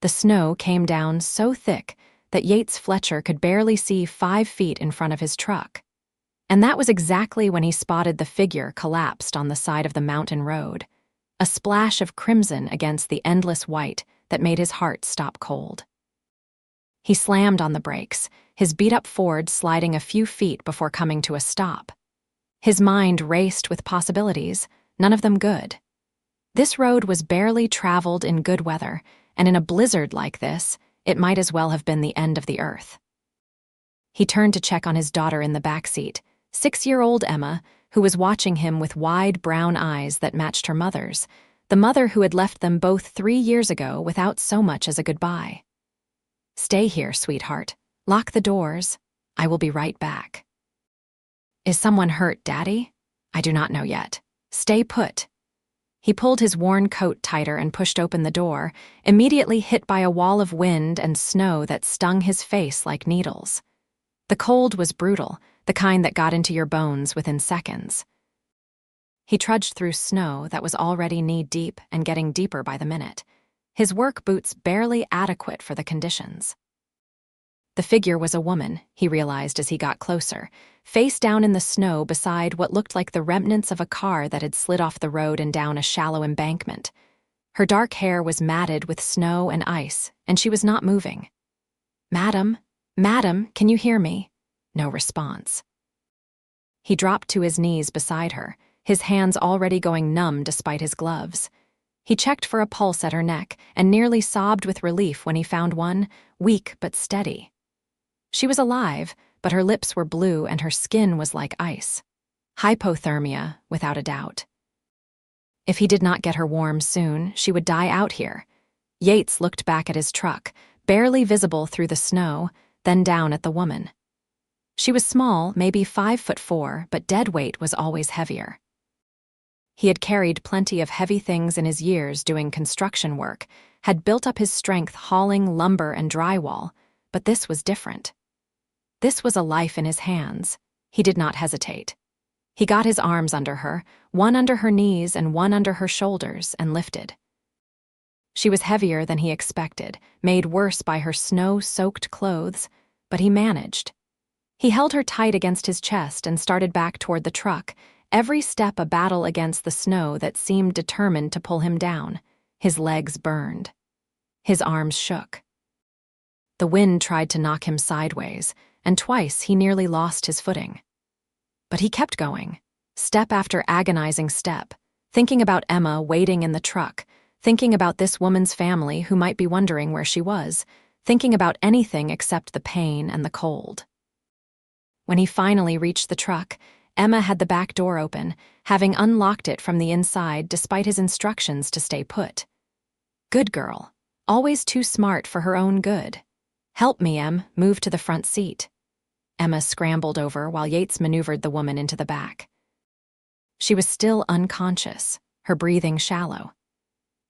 The snow came down so thick that Yates Fletcher could barely see 5 feet in front of his truck. And that was exactly when he spotted the figure collapsed on the side of the mountain road, a splash of crimson against the endless white that made his heart stop cold. He slammed on the brakes, his beat-up Ford sliding a few feet before coming to a stop. His mind raced with possibilities, none of them good. This road was barely traveled in good weather, and in a blizzard like this, it might as well have been the end of the earth. He turned to check on his daughter in the backseat, 6-year-old Emma, who was watching him with wide brown eyes that matched her mother's, the mother who had left them both 3 years ago without so much as a goodbye. "Stay here, sweetheart. Lock the doors. I will be right back." "Is someone hurt, Daddy?" "I do not know yet. Stay put." He pulled his worn coat tighter and pushed open the door, immediately hit by a wall of wind and snow that stung his face like needles. The cold was brutal, the kind that got into your bones within seconds. He trudged through snow that was already knee-deep and getting deeper by the minute, his work boots barely adequate for the conditions. The figure was a woman, he realized as he got closer, face down in the snow beside what looked like the remnants of a car that had slid off the road and down a shallow embankment. Her dark hair was matted with snow and ice, and she was not moving. "Madam, madam, can you hear me?" No response. He dropped to his knees beside her, his hands already going numb despite his gloves. He checked for a pulse at her neck and nearly sobbed with relief when he found one, weak but steady. She was alive, but her lips were blue and her skin was like ice. Hypothermia, without a doubt. If he did not get her warm soon, she would die out here. Yates looked back at his truck, barely visible through the snow, then down at the woman. She was small, maybe 5'4", but dead weight was always heavier. He had carried plenty of heavy things in his years doing construction work, had built up his strength hauling lumber and drywall, but this was different. This was a life in his hands. He did not hesitate. He got his arms under her, one under her knees and one under her shoulders, and lifted. She was heavier than he expected, made worse by her snow-soaked clothes, but he managed. He held her tight against his chest and started back toward the truck, every step a battle against the snow that seemed determined to pull him down. His legs burned. His arms shook. The wind tried to knock him sideways, and twice he nearly lost his footing. But he kept going, step after agonizing step, thinking about Emma waiting in the truck, thinking about this woman's family who might be wondering where she was, thinking about anything except the pain and the cold. When he finally reached the truck, Emma had the back door open, having unlocked it from the inside despite his instructions to stay put. Good girl, always too smart for her own good. "Help me, Em, move to the front seat." Emma scrambled over while Yates maneuvered the woman into the back. She was still unconscious, her breathing shallow.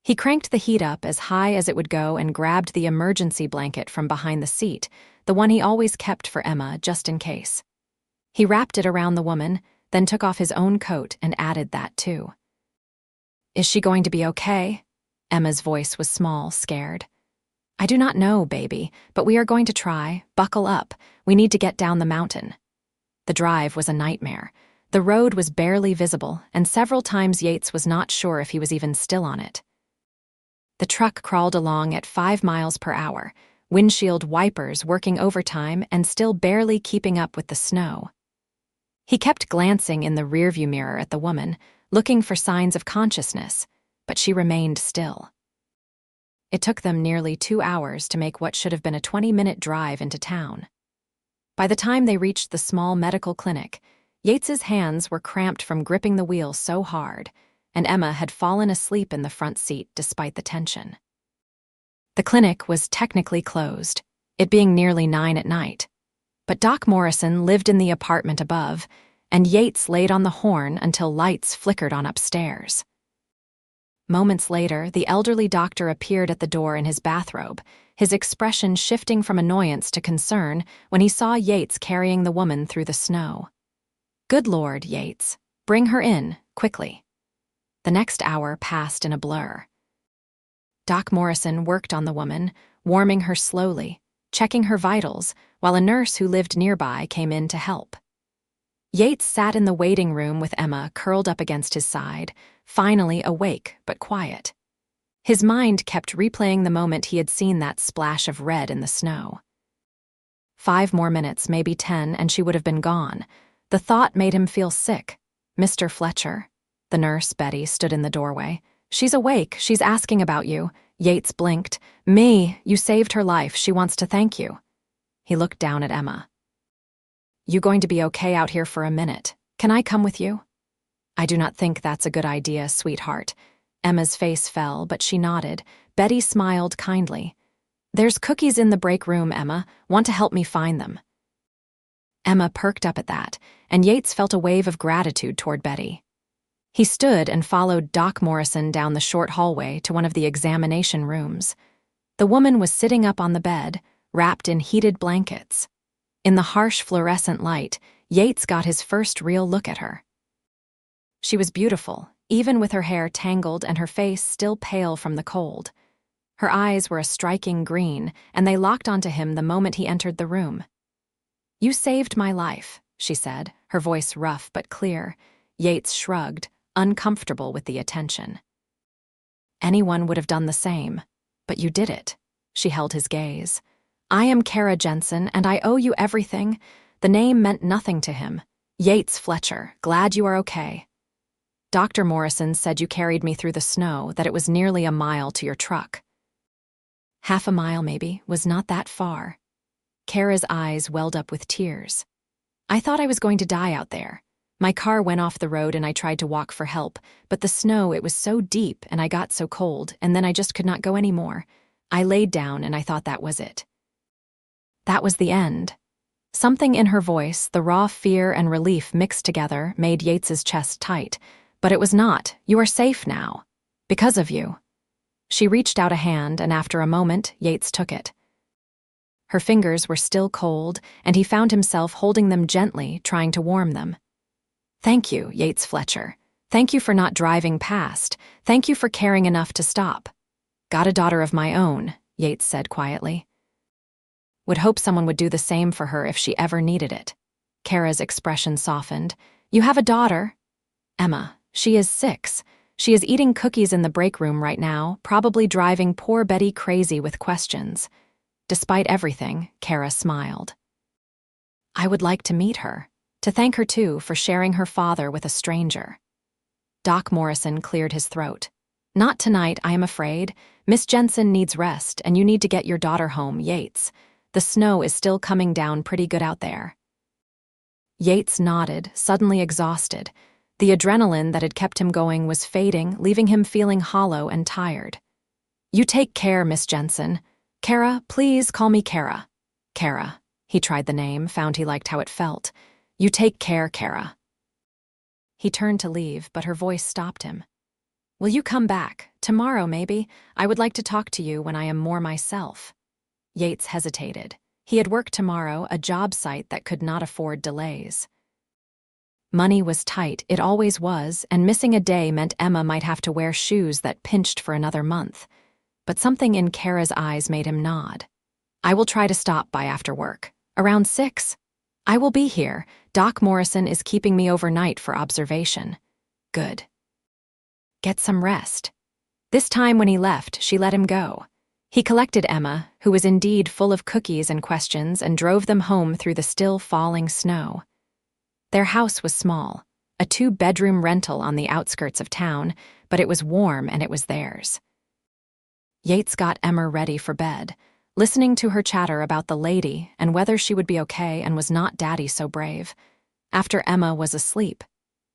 He cranked the heat up as high as it would go and grabbed the emergency blanket from behind the seat, the one he always kept for Emma just in case. He wrapped it around the woman, then took off his own coat and added that too. "Is she going to be okay?" Emma's voice was small, scared. "I do not know, baby, but we are going to try. Buckle up. We need to get down the mountain." The drive was a nightmare. The road was barely visible, and several times Yates was not sure if he was even still on it. The truck crawled along at 5 miles per hour, windshield wipers working overtime and still barely keeping up with the snow. He kept glancing in the rearview mirror at the woman, looking for signs of consciousness, but she remained still. It took them nearly 2 hours to make what should have been a 20-minute drive into town. By the time they reached the small medical clinic, Yates's hands were cramped from gripping the wheel so hard, and Emma had fallen asleep in the front seat despite the tension. The clinic was technically closed, it being nearly 9 at night. But Doc Morrison lived in the apartment above, and Yates laid on the horn until lights flickered on upstairs. Moments later, the elderly doctor appeared at the door in his bathrobe, his expression shifting from annoyance to concern when he saw Yates carrying the woman through the snow. "Good Lord, Yates. Bring her in, quickly." The next hour passed in a blur. Doc Morrison worked on the woman, warming her slowly, checking her vitals, while a nurse who lived nearby came in to help. Yates sat in the waiting room with Emma curled up against his side, finally awake but quiet. His mind kept replaying the moment he had seen that splash of red in the snow. 5 more minutes, maybe 10, and she would have been gone. The thought made him feel sick. Mr. Fletcher. The nurse, Betty, stood in the doorway. She's awake. She's asking about you. Yates blinked. Me, you saved her life. She wants to thank you. He looked down at Emma. You going to be okay out here for a minute? Can I come with you? I do not think that's a good idea, sweetheart. Emma's face fell, but she nodded. Betty smiled kindly. There's cookies in the break room, Emma. Want to help me find them? Emma perked up at that, and Yates felt a wave of gratitude toward Betty. He stood and followed Doc Morrison down the short hallway to one of the examination rooms. The woman was sitting up on the bed, wrapped in heated blankets. In the harsh fluorescent light, Yates got his first real look at her. She was beautiful, even with her hair tangled and her face still pale from the cold. Her eyes were a striking green, and they locked onto him the moment he entered the room. You saved my life, she said, her voice rough but clear. Yates shrugged, uncomfortable with the attention. Anyone would have done the same, but you did it. She held his gaze. I am Keira Jensen, and I owe you everything. The name meant nothing to him. Yates Fletcher, glad you are okay. Dr. Morrison said you carried me through the snow, that it was nearly a mile to your truck. Half a mile, maybe, was not that far. Keira's eyes welled up with tears. I thought I was going to die out there. My car went off the road and I tried to walk for help, but the snow, it was so deep and I got so cold, and then I just could not go anymore. I laid down and I thought that was it. That was the end. Something in her voice, the raw fear and relief mixed together, made Yates's chest tight. But it was not. You are safe now. Because of you. She reached out a hand, and after a moment, Yates took it. Her fingers were still cold, and he found himself holding them gently, trying to warm them. Thank you, Yates Fletcher. Thank you for not driving past. Thank you for caring enough to stop. Got a daughter of my own, Yates said quietly. Would hope someone would do the same for her if she ever needed it. Keira's expression softened. You have a daughter? Emma, she is 6. She is eating cookies in the break room right now, probably driving poor Betty crazy with questions. Despite everything, Keira smiled. I would like to meet her, to thank her too for sharing her father with a stranger. Doc Morrison cleared his throat. Not tonight, I am afraid. Miss Jensen needs rest, and you need to get your daughter home, Yates. The snow is still coming down pretty good out there. Yates nodded, suddenly exhausted. The adrenaline that had kept him going was fading, leaving him feeling hollow and tired. You take care, Miss Jensen. Keira, please call me Keira. Keira. He tried the name, found he liked how it felt. You take care, Keira. He turned to leave, but her voice stopped him. Will you come back? Tomorrow, maybe? I would like to talk to you when I am more myself. Yates hesitated. He had work tomorrow, a job site that could not afford delays. Money was tight, it always was, and missing a day meant Emma might have to wear shoes that pinched for another month. But something in Keira's eyes made him nod. I will try to stop by after work. Around 6? I will be here. Doc Morrison is keeping me overnight for observation. Good. Get some rest. This time when he left, she let him go. He collected Emma, who was indeed full of cookies and questions, and drove them home through the still falling snow. Their house was small, a 2-bedroom rental on the outskirts of town, but it was warm and it was theirs. Yates got Emma ready for bed, listening to her chatter about the lady and whether she would be okay and was not Daddy so brave. After Emma was asleep,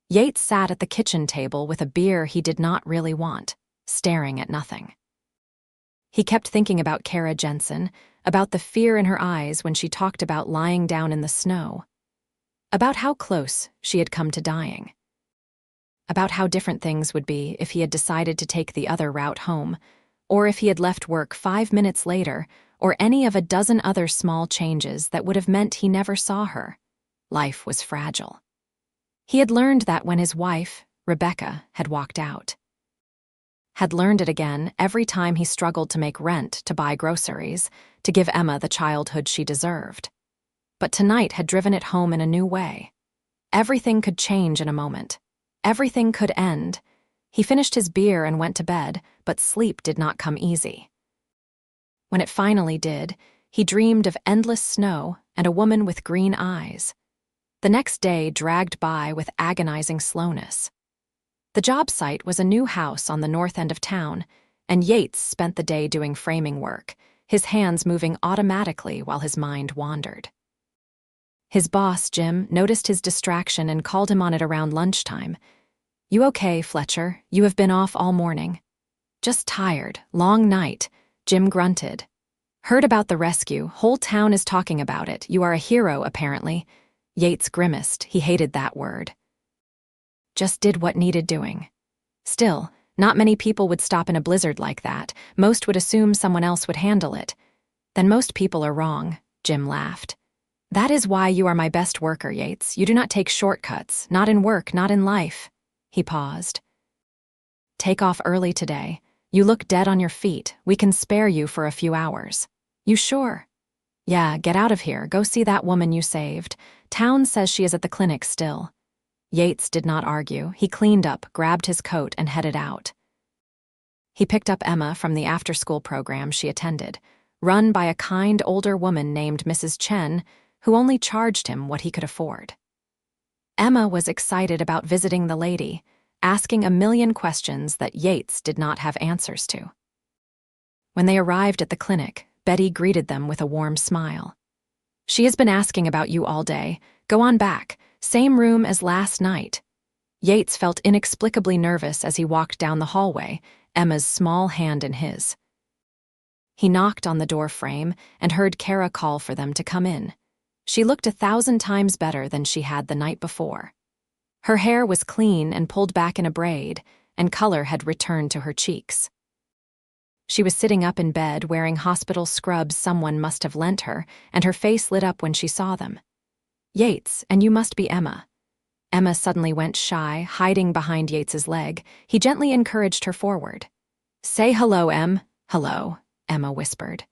Yates sat at the kitchen table with a beer he did not really want, staring at nothing. He kept thinking about Keira Jensen, about the fear in her eyes when she talked about lying down in the snow, about how close she had come to dying, about how different things would be if he had decided to take the other route home, or if he had left work 5 minutes later, or any of a dozen other small changes that would have meant he never saw her. Life was fragile. He had learned that when his wife, Rebecca, had walked out. had learned it again every time he struggled to make rent, to buy groceries, to give Emma the childhood she deserved. But tonight had driven it home in a new way. Everything could change in a moment. Everything could end. He finished his beer and went to bed, but sleep did not come easy. When it finally did, he dreamed of endless snow and a woman with green eyes. The next day dragged by with agonizing slowness. The job site was a new house on the north end of town, and Yates spent the day doing framing work, his hands moving automatically while his mind wandered. His boss, Jim, noticed his distraction and called him on it around lunchtime. "You okay, Fletcher? You have been off all morning." "Just tired. Long night," Jim grunted. "Heard about the rescue. Whole town is talking about it. You are a hero, apparently." Yates grimaced. He hated that word. "Just did what needed doing." Still, not many people would stop in a blizzard like that. Most would assume someone else would handle it. "Then most people are wrong," Jim laughed. "That is why you are my best worker, Yates. You do not take shortcuts, not in work, not in life." He paused. "Take off early today. You look dead on your feet. We can spare you for a few hours." "You sure?" "Yeah, get out of here. Go see that woman you saved. Town says she is at the clinic still." Yates did not argue. He cleaned up, grabbed his coat, and headed out. He picked up Emma from the after-school program she attended, run by a kind older woman named Mrs. Chen, who only charged him what he could afford. Emma was excited about visiting the lady, asking a million questions that Yates did not have answers to. When they arrived at the clinic, Betty greeted them with a warm smile. "She has been asking about you all day. Go on back. Same room as last night." Yates felt inexplicably nervous as he walked down the hallway, Emma's small hand in his. He knocked on the door frame and heard Keira call for them to come in. She looked 1,000 times better than she had the night before. Her hair was clean and pulled back in a braid, and color had returned to her cheeks. She was sitting up in bed wearing hospital scrubs someone must have lent her, and her face lit up when she saw them. "Yates, and you must be Emma." Emma suddenly went shy, hiding behind Yates's leg. He gently encouraged her forward. "Say hello, Em." "Hello," Emma whispered.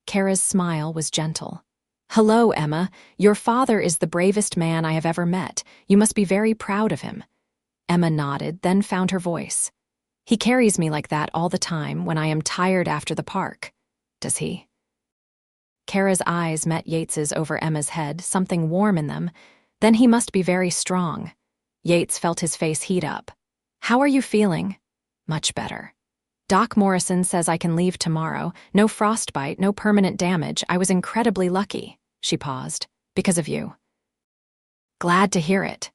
Keira's smile was gentle. "Hello, Emma. Your father is the bravest man I have ever met. You must be very proud of him." Emma nodded, then found her voice. "He carries me like that all the time when I am tired after the park." "Does he?" Keira's eyes met Yates's over Emma's head, something warm in them. "Then he must be very strong." Yates felt his face heat up. "How are you feeling?" "Much better. Doc Morrison says I can leave tomorrow. No frostbite, no permanent damage. I was incredibly lucky." She paused. "Because of you." "Glad to hear it."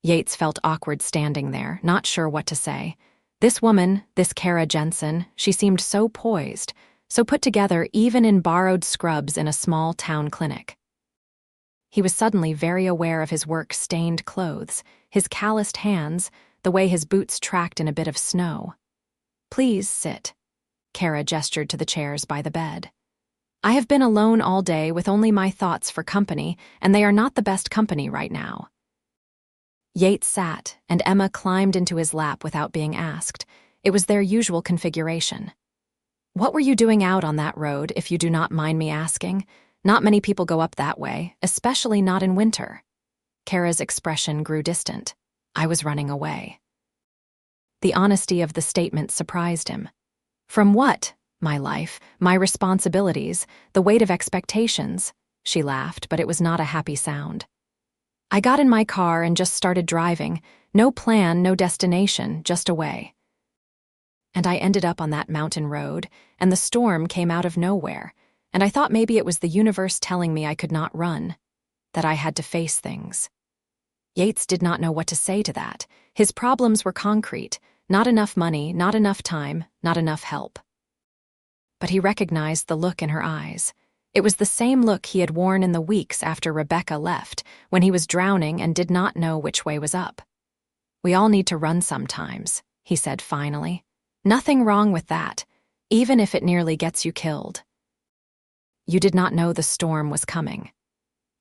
Yates felt awkward standing there, not sure what to say. This woman, this Keira Jensen, she seemed so poised, so put together even in borrowed scrubs in a small town clinic. He was suddenly very aware of his work-stained clothes, his calloused hands, the way his boots tracked in a bit of snow. "Please sit." Keira gestured to the chairs by the bed. "I have been alone all day with only my thoughts for company, and they are not the best company right now." Yates sat, and Emma climbed into his lap without being asked. It was their usual configuration. "What were you doing out on that road, if you do not mind me asking? Not many people go up that way, especially not in winter." Keira's expression grew distant. "I was running away." The honesty of the statement surprised him. "From what? My life, my responsibilities, the weight of expectations." She laughed, but it was not a happy sound. "I got in my car and just started driving. No plan, no destination, just away. And I ended up on that mountain road, and the storm came out of nowhere, and I thought maybe it was the universe telling me I could not run, that I had to face things." Yates did not know what to say to that. His problems were concrete. Not enough money, not enough time, not enough help. But he recognized the look in her eyes. It was the same look he had worn in the weeks after Rebecca left, when he was drowning and did not know which way was up. "We all need to run sometimes," he said finally. "Nothing wrong with that, even if it nearly gets you killed." "You did not know the storm was coming."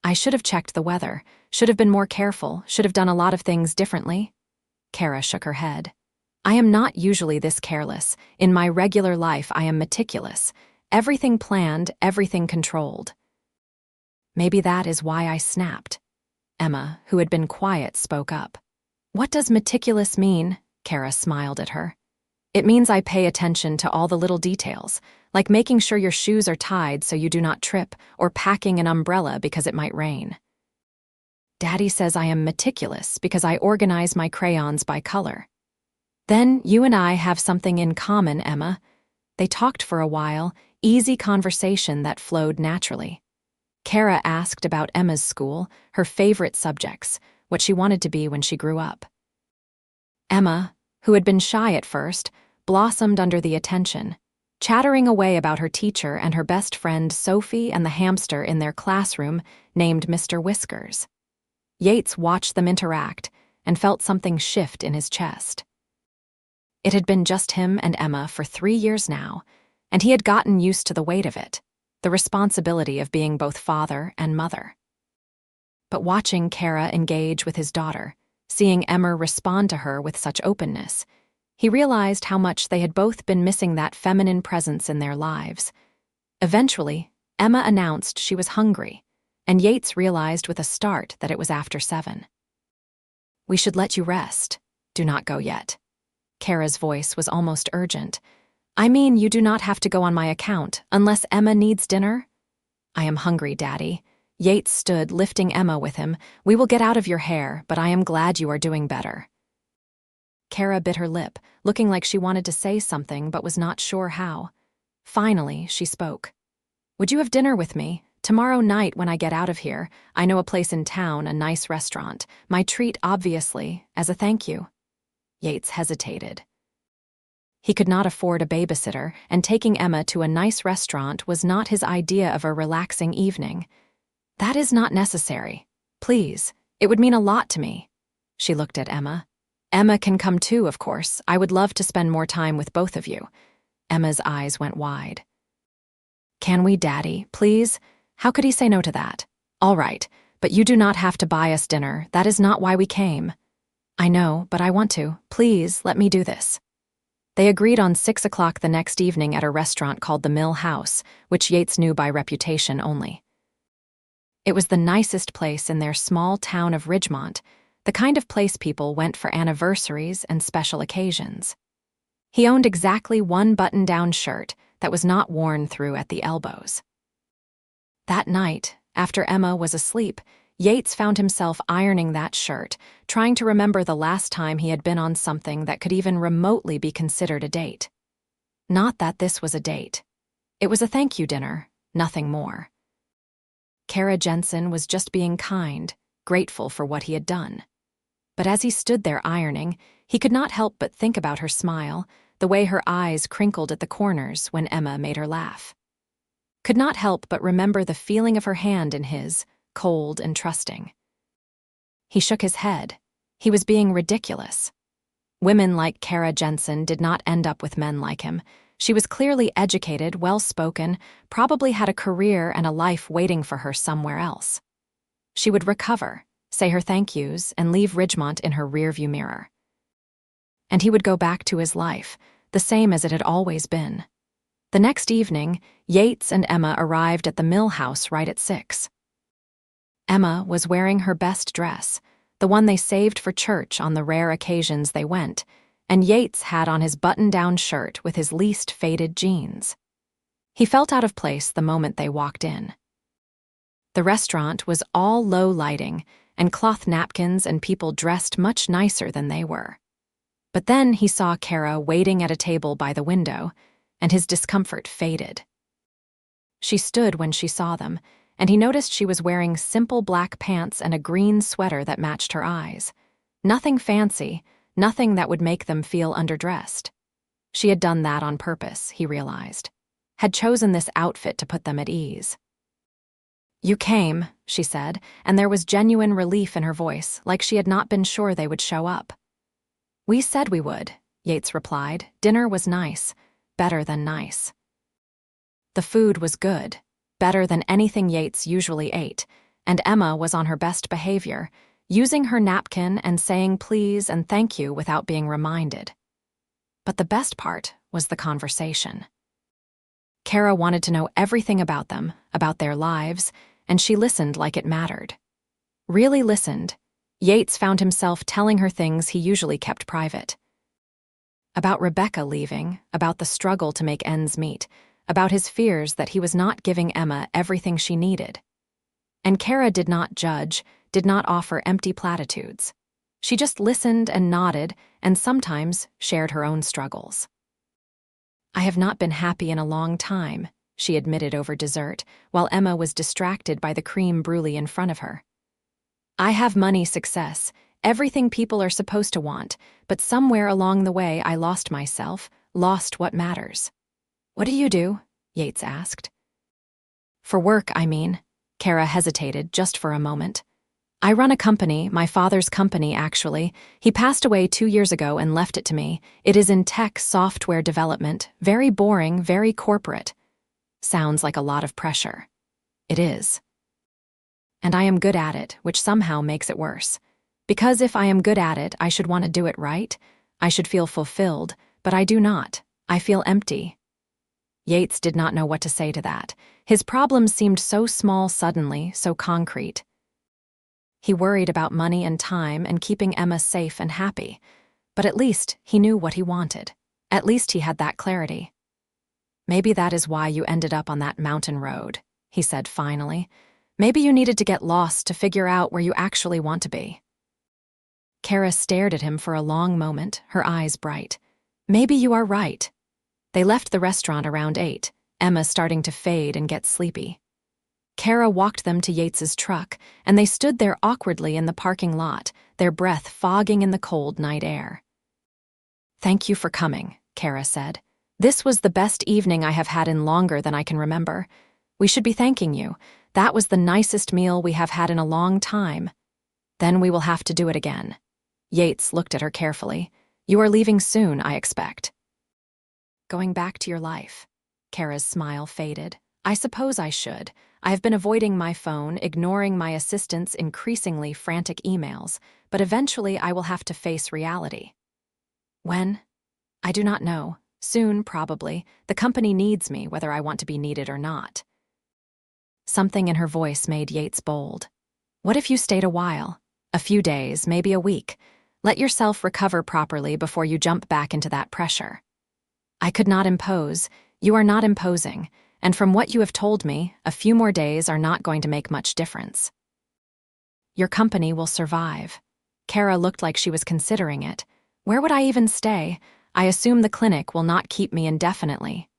"I should have checked the weather, should have been more careful, should have done a lot of things differently." Keira shook her head. I am not usually this careless. In my regular life, I am meticulous. Everything planned, everything controlled. Maybe that is why I snapped. Emma, who had been quiet, spoke up. What does meticulous mean? Keira smiled at her. It means I pay attention to all the little details, like making sure your shoes are tied so you do not trip, or packing an umbrella because it might rain. Daddy says I am meticulous because I organize my crayons by color. Then you and I have something in common, Emma. They talked for a while, easy conversation that flowed naturally. Keira asked about Emma's school, her favorite subjects, what she wanted to be when she grew up. Emma, who had been shy at first, blossomed under the attention, chattering away about her teacher and her best friend Sophie and the hamster in their classroom named Mr. Whiskers. Yates watched them interact and felt something shift in his chest. It had been just him and Emma for 3 years now, and he had gotten used to the weight of it, the responsibility of being both father and mother. But watching Keira engage with his daughter, seeing Emma respond to her with such openness, he realized how much they had both been missing that feminine presence in their lives. Eventually, Emma announced she was hungry, and Yates realized with a start that it was after 7. We should let you rest. Do not go yet. Keira's voice was almost urgent. I mean, you do not have to go on my account, unless Emma needs dinner. I am hungry, Daddy. Yates stood, lifting Emma with him. We will get out of your hair, but I am glad you are doing better. Keira bit her lip, looking like she wanted to say something but was not sure how. Finally, she spoke. Would you have dinner with me? Tomorrow night when I get out of here, I know a place in town, a nice restaurant. My treat, obviously, as a thank you. Yates hesitated. He could not afford a babysitter, and taking Emma to a nice restaurant was not his idea of a relaxing evening. That is not necessary. Please, it would mean a lot to me. She looked at Emma. Emma can come too, of course. I would love to spend more time with both of you. Emma's eyes went wide. Can we, Daddy, please? How could he say no to that? All right, but you do not have to buy us dinner. That is not why we came. I know, but I want to. Please, let me do this. They agreed on 6 o'clock the next evening at a restaurant called the Mill House, which Yates knew by reputation only. It was the nicest place in their small town of Ridgemont, the kind of place people went for anniversaries and special occasions. He owned exactly one button-down shirt that was not worn through at the elbows. That night, after Emma was asleep, Yates found himself ironing that shirt, trying to remember the last time he had been on something that could even remotely be considered a date. Not that this was a date. It was a thank you dinner, nothing more. Keira Jensen was just being kind, grateful for what he had done. But as he stood there ironing, he could not help but think about her smile, the way her eyes crinkled at the corners when Emma made her laugh. Could not help but remember the feeling of her hand in his, cold and trusting. He shook his head. He was being ridiculous. Women like Keira Jensen did not end up with men like him. She was clearly educated, well-spoken, probably had a career and a life waiting for her somewhere else. She would recover, say her thank yous, and leave Ridgemont in her rearview mirror. And he would go back to his life, the same as it had always been. The next evening, Yates and Emma arrived at the Mill House right at 6. Emma was wearing her best dress, the one they saved for church on the rare occasions they went, and Yates had on his button-down shirt with his least faded jeans. He felt out of place the moment they walked in. The restaurant was all low lighting, and cloth napkins and people dressed much nicer than they were. But then he saw Keira waiting at a table by the window, and his discomfort faded. She stood when she saw them, and he noticed she was wearing simple black pants and a green sweater that matched her eyes. Nothing fancy, nothing that would make them feel underdressed. She had done that on purpose, he realized. Had chosen this outfit to put them at ease. You came, she said, and there was genuine relief in her voice, like she had not been sure they would show up. We said we would, Yates replied. Dinner was nice, better than nice. The food was good, better than anything Yates usually ate, and Emma was on her best behavior, using her napkin and saying please and thank you without being reminded. But the best part was the conversation. Keira wanted to know everything about them, about their lives, and she listened like it mattered. Really listened. Yates found himself telling her things he usually kept private. About Rebecca leaving, about the struggle to make ends meet, about his fears that he was not giving Emma everything she needed. And Keira did not judge, did not offer empty platitudes. She just listened and nodded, and sometimes shared her own struggles. "I have not been happy in a long time," she admitted over dessert, while Emma was distracted by the cream brulee in front of her. "I have money, success, everything people are supposed to want, but somewhere along the way I lost myself, lost what matters." "What do you do?" Yates asked. "For work, I mean." Keira hesitated just for a moment. "I run a company, my father's company, actually. He passed away 2 years ago and left it to me. It is in tech software development, very boring, very corporate." Sounds like a lot of pressure. It is. "And I am good at it, which somehow makes it worse. Because if I am good at it, I should want to do it right. I should feel fulfilled, but I do not. I feel empty." Yates did not know what to say to that. His problems seemed so small suddenly, so concrete. He worried about money and time and keeping Emma safe and happy. But at least he knew what he wanted. At least he had that clarity. "Maybe that is why you ended up on that mountain road," he said finally. "Maybe you needed to get lost to figure out where you actually want to be." Keira stared at him for a long moment, her eyes bright. "Maybe you are right." They left the restaurant around 8, Emma starting to fade and get sleepy. Keira walked them to Yates's truck, and they stood there awkwardly in the parking lot, their breath fogging in the cold night air. "Thank you for coming," Keira said. "This was the best evening I have had in longer than I can remember. We should be thanking you. That was the nicest meal we have had in a long time. Then we will have to do it again." Yates looked at her carefully. "You are leaving soon, I expect." "Going back to your life." Keira's smile faded. "I suppose I should. I have been avoiding my phone, ignoring my assistant's increasingly frantic emails, but eventually I will have to face reality." "When?" "I do not know. Soon, probably. The company needs me, whether I want to be needed or not." Something in her voice made Yates bold. "What if you stayed a while? A few days, maybe a week. Let yourself recover properly before you jump back into that pressure." "I could not impose. You are not imposing. And from what you have told me, a few more days are not going to make much difference." "Your company will survive." Keira looked like she was considering it. "Where would I even stay? I assume the clinic will not keep me indefinitely."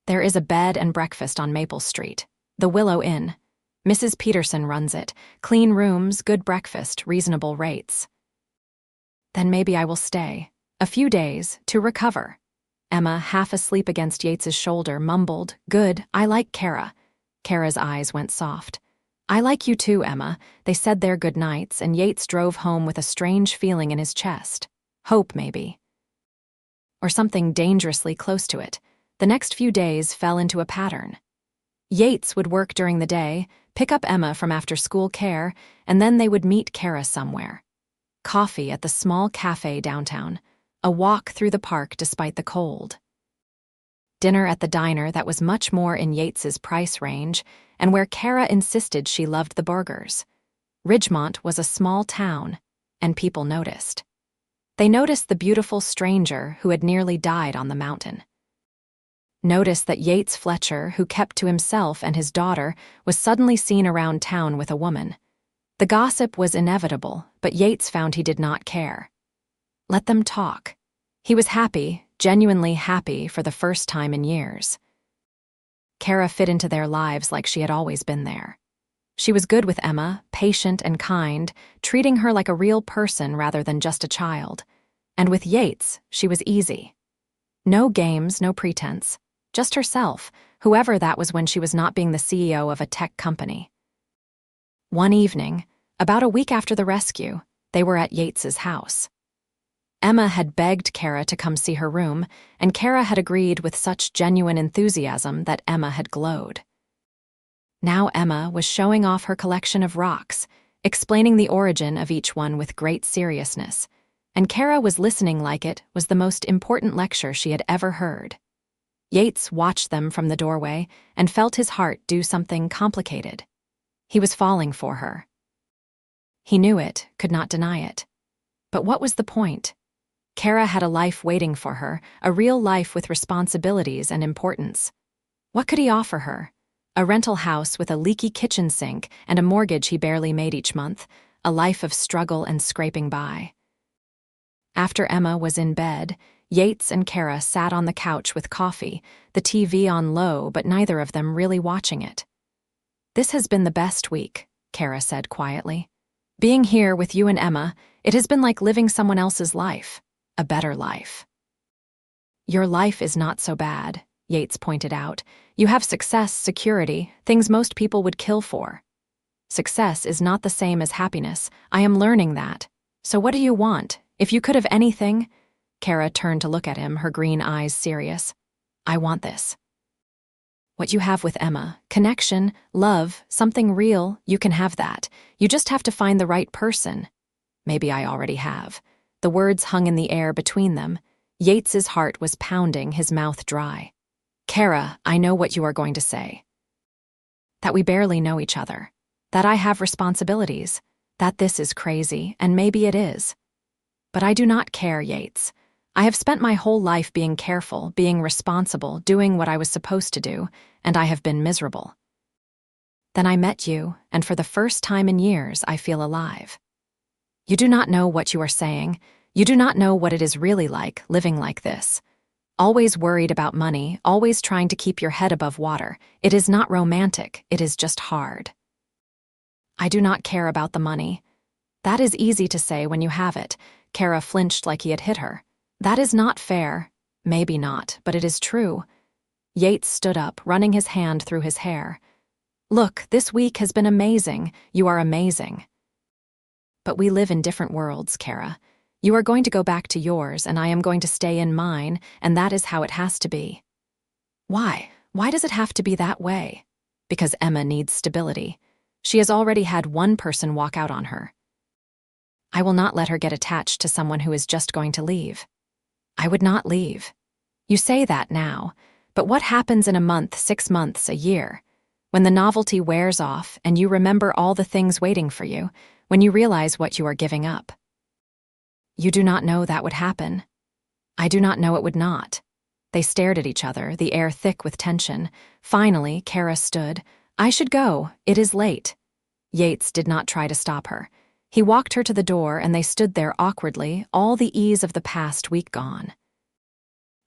"There is a bed and breakfast on Maple Street. The Willow Inn. Mrs. Peterson runs it. Clean rooms, good breakfast, reasonable rates." "Then maybe I will stay. A few days, to recover." Emma, half asleep against Yates's shoulder, mumbled, "Good, I like Keira." Keira's eyes went soft. "I like you too, Emma." They said their good nights, and Yates drove home with a strange feeling in his chest. Hope, maybe. Or something dangerously close to it. The next few days fell into a pattern. Yates would work during the day, pick up Emma from after-school care, and then they would meet Keira somewhere. Coffee at the small cafe downtown. A walk through the park despite the cold. Dinner at the diner that was much more in Yates's price range, and where Keira insisted she loved the burgers. Ridgemont was a small town, and people noticed. They noticed the beautiful stranger who had nearly died on the mountain. Noticed that Yates Fletcher, who kept to himself and his daughter, was suddenly seen around town with a woman. The gossip was inevitable, but Yates found he did not care. Let them talk. He was happy, genuinely happy for the first time in years. Keira fit into their lives like she had always been there. She was good with Emma, patient and kind, treating her like a real person rather than just a child. And with Yates, she was easy. No games, no pretense. Just herself, whoever that was when she was not being the CEO of a tech company. One evening, about a week after the rescue, they were at Yates's house. Emma had begged Keira to come see her room, and Keira had agreed with such genuine enthusiasm that Emma had glowed. Now Emma was showing off her collection of rocks, explaining the origin of each one with great seriousness, and Keira was listening like it was the most important lecture she had ever heard. Yates watched them from the doorway and felt his heart do something complicated. He was falling for her. He knew it, could not deny it. But what was the point? Keira had a life waiting for her, a real life with responsibilities and importance. What could he offer her? A rental house with a leaky kitchen sink and a mortgage he barely made each month, a life of struggle and scraping by. After Emma was in bed, Yates and Keira sat on the couch with coffee, the TV on low, but neither of them really watching it. "This has been the best week," Keira said quietly. "Being here with you and Emma, it has been like living someone else's life, a better life." "Your life is not so bad," Yates pointed out. "You have success, security, things most people would kill for. Success is not the same as happiness. I am learning that. So what do you want? If you could have anything—" Keira turned to look at him, her green eyes serious. "I want this. What you have with Emma, connection, love, something real, you can have that. You just have to find the right person. Maybe I already have." The words hung in the air between them. Yates's heart was pounding, his mouth dry. "Keira, I know what you are going to say. That we barely know each other. That I have responsibilities. That this is crazy, and maybe it is. But I do not care, Yates. I have spent my whole life being careful, being responsible, doing what I was supposed to do, and I have been miserable. Then I met you, and for the first time in years, I feel alive. You do not know what you are saying. You do not know what it is really like, living like this. Always worried about money, always trying to keep your head above water. It is not romantic, it is just hard. I do not care about the money. That is easy to say when you have it." Keira flinched like he had hit her. "That is not fair. Maybe not, but it is true." Yates stood up, running his hand through his hair. "Look, this week has been amazing. You are amazing. But we live in different worlds, Keira. You are going to go back to yours, and I am going to stay in mine, and that is how it has to be." "Why? Why does it have to be that way?" "Because Emma needs stability. She has already had one person walk out on her. I will not let her get attached to someone who is just going to leave. I would not leave. You say that now, but what happens in a month, 6 months, a year? When the novelty wears off and you remember all the things waiting for you, when you realize what you are giving up. You do not know that would happen. I do not know it would not." They stared at each other, the air thick with tension. Finally, Keira stood. "I should go. It is late." Yates did not try to stop her. He walked her to the door, and they stood there awkwardly, all the ease of the past week gone.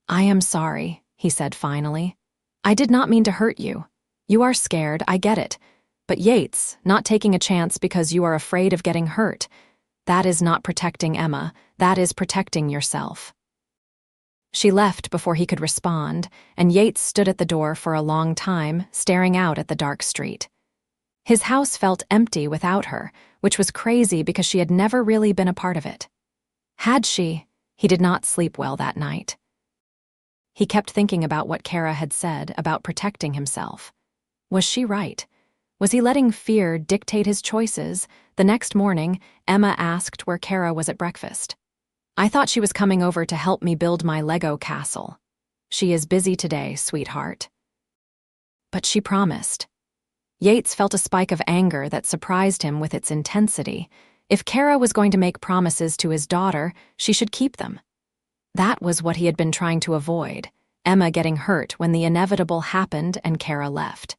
"I am sorry," he said finally. "I did not mean to hurt you. You are scared, I get it. But Yates, not taking a chance because you are afraid of getting hurt, that is not protecting Emma, that is protecting yourself." She left before he could respond, and Yates stood at the door for a long time, staring out at the dark street. His house felt empty without her, which was crazy because she had never really been a part of it. Had she? He did not sleep well that night. He kept thinking about what Keira had said about protecting himself. Was she right? Was he letting fear dictate his choices? The next morning, Emma asked where Keira was at breakfast. "I thought she was coming over to help me build my Lego castle." "She is busy today, sweetheart." But she promised. Yates felt a spike of anger that surprised him with its intensity. If Keira was going to make promises to his daughter, she should keep them. That was what he had been trying to avoid, Emma getting hurt when the inevitable happened and Keira left.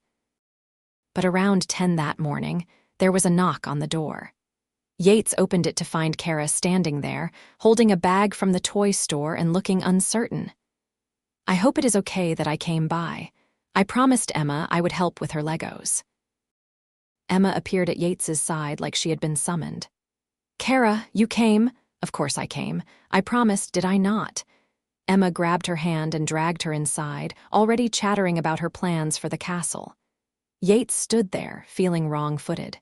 But around 10 that morning, there was a knock on the door. Yates opened it to find Keira standing there, holding a bag from the toy store and looking uncertain. "I hope it is okay that I came by. I promised Emma I would help with her Legos." Emma appeared at Yates's side like she had been summoned. "Keira, you came?" "Of course I came. I promised, did I not?" Emma grabbed her hand and dragged her inside, already chattering about her plans for the castle. Yates stood there, feeling wrong-footed.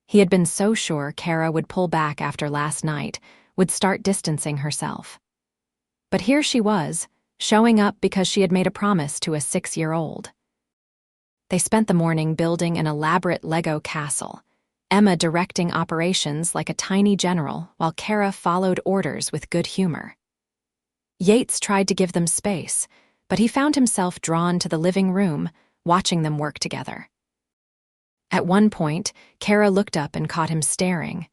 He had been so sure Keira would pull back after last night, would start distancing herself. But here she was, showing up because she had made a promise to a 6-year-old. They spent the morning building an elaborate Lego castle. Emma directing operations like a tiny general while Keira followed orders with good humor. Yates tried to give them space, but he found himself drawn to the living room, watching them work together. At one point, Keira looked up and caught him staring.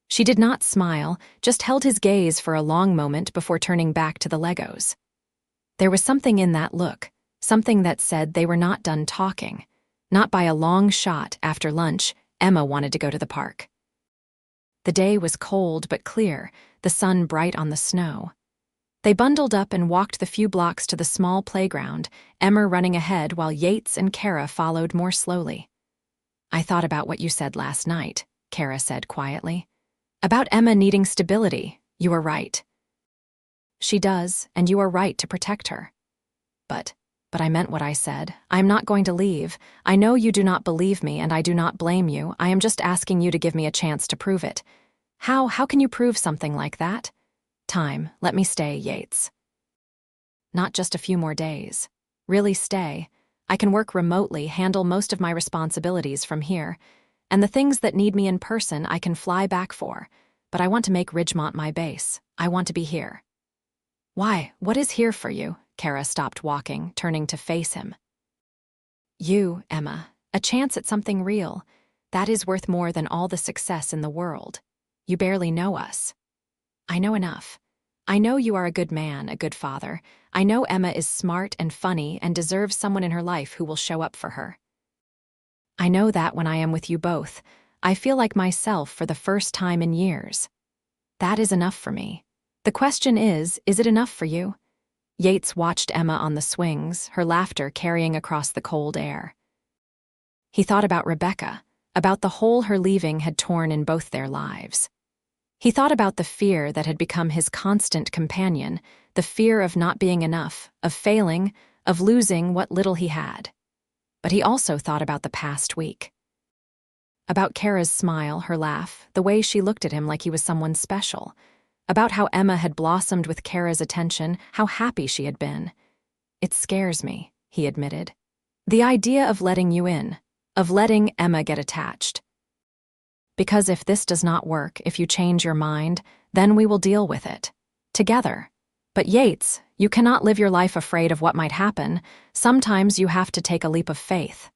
She did not smile, just held his gaze for a long moment before turning back to the Legos. There was something in that look, something that said they were not done talking. Not by a long shot. After lunch, Emma wanted to go to the park. The day was cold but clear, the sun bright on the snow. They bundled up and walked the few blocks to the small playground, Emma running ahead while Yates and Keira followed more slowly. "I thought about what you said last night," Keira said quietly. "About Emma needing stability. You are right." "She does, and you are right to protect her." But I meant what I said. I am not going to leave. I know you do not believe me, and I do not blame you. I am just asking you to give me a chance to prove it." How can you prove something like that?" "Time. Let me stay, Yates." "Not just a few more days. Really stay. I can work remotely, handle most of my responsibilities from here, and the things that need me in person I can fly back for. But I want to make Ridgemont my base. I want to be here." "Why? What is here for you?" Keira stopped walking, turning to face him. "You, Emma. A chance at something real. That is worth more than all the success in the world. You barely know us." "I know enough. I know you are a good man, a good father. I know Emma is smart and funny and deserves someone in her life who will show up for her. I know that when I am with you both, I feel like myself for the first time in years. That is enough for me. The question is it enough for you?" Yates watched Emma on the swings, her laughter carrying across the cold air. He thought about Rebecca, about the hole her leaving had torn in both their lives. He thought about the fear that had become his constant companion, the fear of not being enough, of failing, of losing what little he had. But he also thought about the past week. About Keira's smile, her laugh, the way she looked at him like he was someone special. About how Emma had blossomed with Keira's attention, how happy she had been. "It scares me," he admitted. "The idea of letting you in, of letting Emma get attached. Because if this does not work, if you change your mind, then we will deal with it. Together. But Yates, you cannot live your life afraid of what might happen. Sometimes you have to take a leap of faith."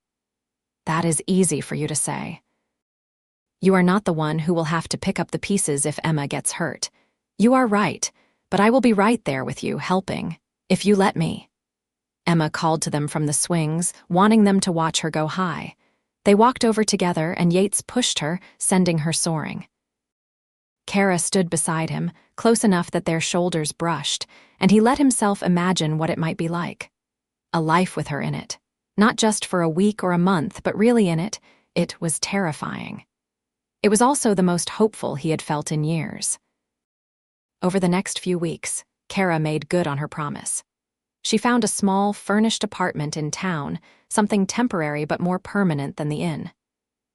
"That is easy for you to say. You are not the one who will have to pick up the pieces if Emma gets hurt. You are right, but I will be right there with you, helping, if you let me." Emma called to them from the swings, wanting them to watch her go high. They walked over together, and Yates pushed her, sending her soaring. Keira stood beside him, close enough that their shoulders brushed, and he let himself imagine what it might be like. A life with her in it. Not just for a week or a month, but really in it. It was terrifying. It was also the most hopeful he had felt in years. Over the next few weeks, Keira made good on her promise. She found a small, furnished apartment in town, something temporary but more permanent than the inn.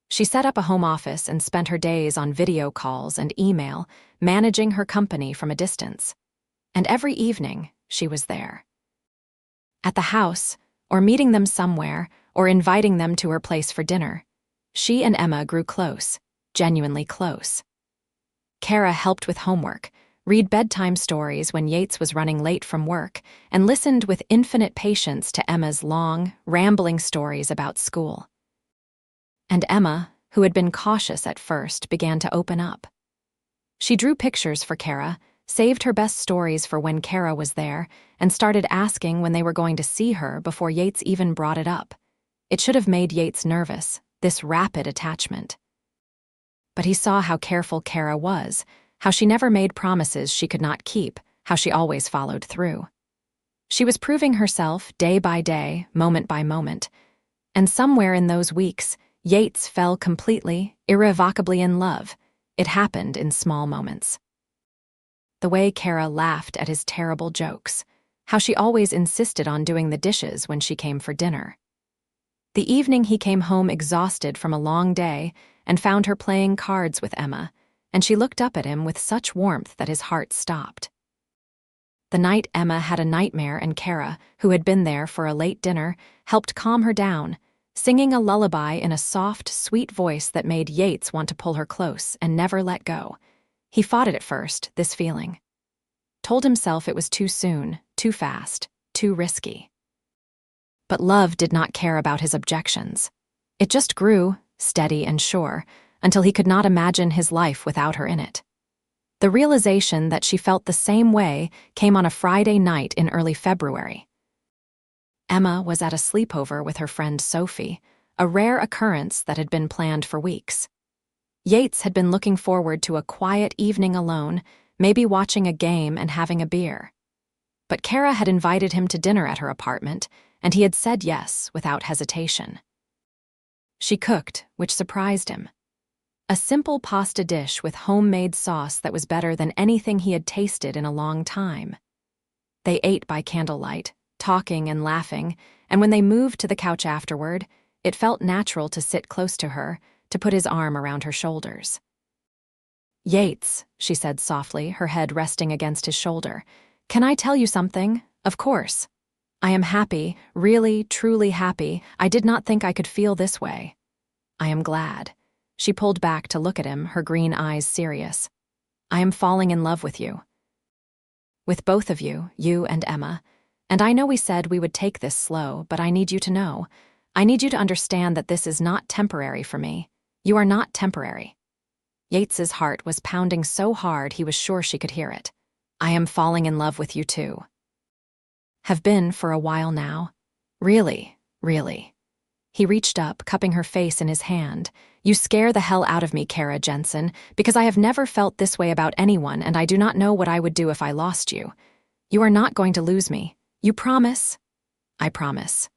She set up a home office and spent her days on video calls and email, managing her company from a distance. And every evening, she was there. At the house, or meeting them somewhere, or inviting them to her place for dinner, she and Emma grew close, genuinely close. Keira helped with homework, read bedtime stories when Yates was running late from work, and listened with infinite patience to Emma's long, rambling stories about school. And Emma, who had been cautious at first, began to open up. She drew pictures for Keira, saved her best stories for when Keira was there, and started asking when they were going to see her before Yates even brought it up. It should have made Yates nervous, this rapid attachment. But he saw how careful Keira was, how she never made promises she could not keep, how she always followed through. She was proving herself day by day, moment by moment. And somewhere in those weeks, Yates fell completely, irrevocably in love. It happened in small moments. The way Keira laughed at his terrible jokes, how she always insisted on doing the dishes when she came for dinner. The evening he came home exhausted from a long day and found her playing cards with Emma, and she looked up at him with such warmth that his heart stopped. The night Emma had a nightmare and Keira, who had been there for a late dinner, helped calm her down, singing a lullaby in a soft, sweet voice that made Yates want to pull her close and never let go. He fought it at first, this feeling. Told himself it was too soon, too fast, too risky. But love did not care about his objections. It just grew, steady and sure, until he could not imagine his life without her in it. The realization that she felt the same way came on a Friday night in early February. Emma was at a sleepover with her friend Sophie, a rare occurrence that had been planned for weeks. Yates had been looking forward to a quiet evening alone, maybe watching a game and having a beer. But Keira had invited him to dinner at her apartment, and he had said yes without hesitation. She cooked, which surprised him. A simple pasta dish with homemade sauce that was better than anything he had tasted in a long time. They ate by candlelight, talking and laughing, and when they moved to the couch afterward, it felt natural to sit close to her, to put his arm around her shoulders. "Yates," she said softly, her head resting against his shoulder, "can I tell you something? Of course. I am happy, really, truly happy. I did not think I could feel this way. I am glad." She pulled back to look at him, her green eyes serious. "I am falling in love with you. With both of you, you and Emma. And I know we said we would take this slow, but I need you to know. I need you to understand that this is not temporary for me. You are not temporary." Yates's heart was pounding so hard he was sure she could hear it. "I am falling in love with you too. Have been for a while now. Really, really." He reached up, cupping her face in his hand. "You scare the hell out of me, Keira Jensen, because I have never felt this way about anyone, and I do not know what I would do if I lost you. You are not going to lose me. You promise?" "I promise."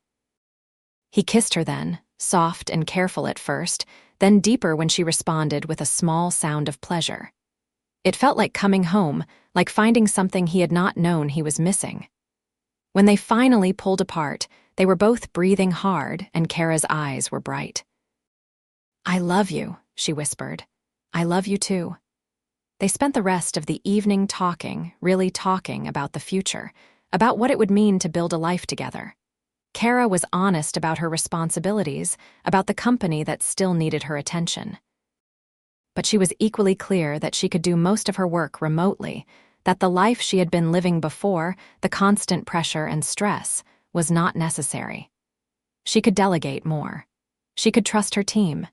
He kissed her then, soft and careful at first, then deeper when she responded with a small sound of pleasure. It felt like coming home, like finding something he had not known he was missing. When they finally pulled apart, they were both breathing hard, and Keira's eyes were bright. "I love you," she whispered. "I love you too." They spent the rest of the evening talking, really talking about the future, about what it would mean to build a life together. Keira was honest about her responsibilities, about the company that still needed her attention. But she was equally clear that she could do most of her work remotely, that the life she had been living before, the constant pressure and stress, was not necessary. She could delegate more. She could trust her team.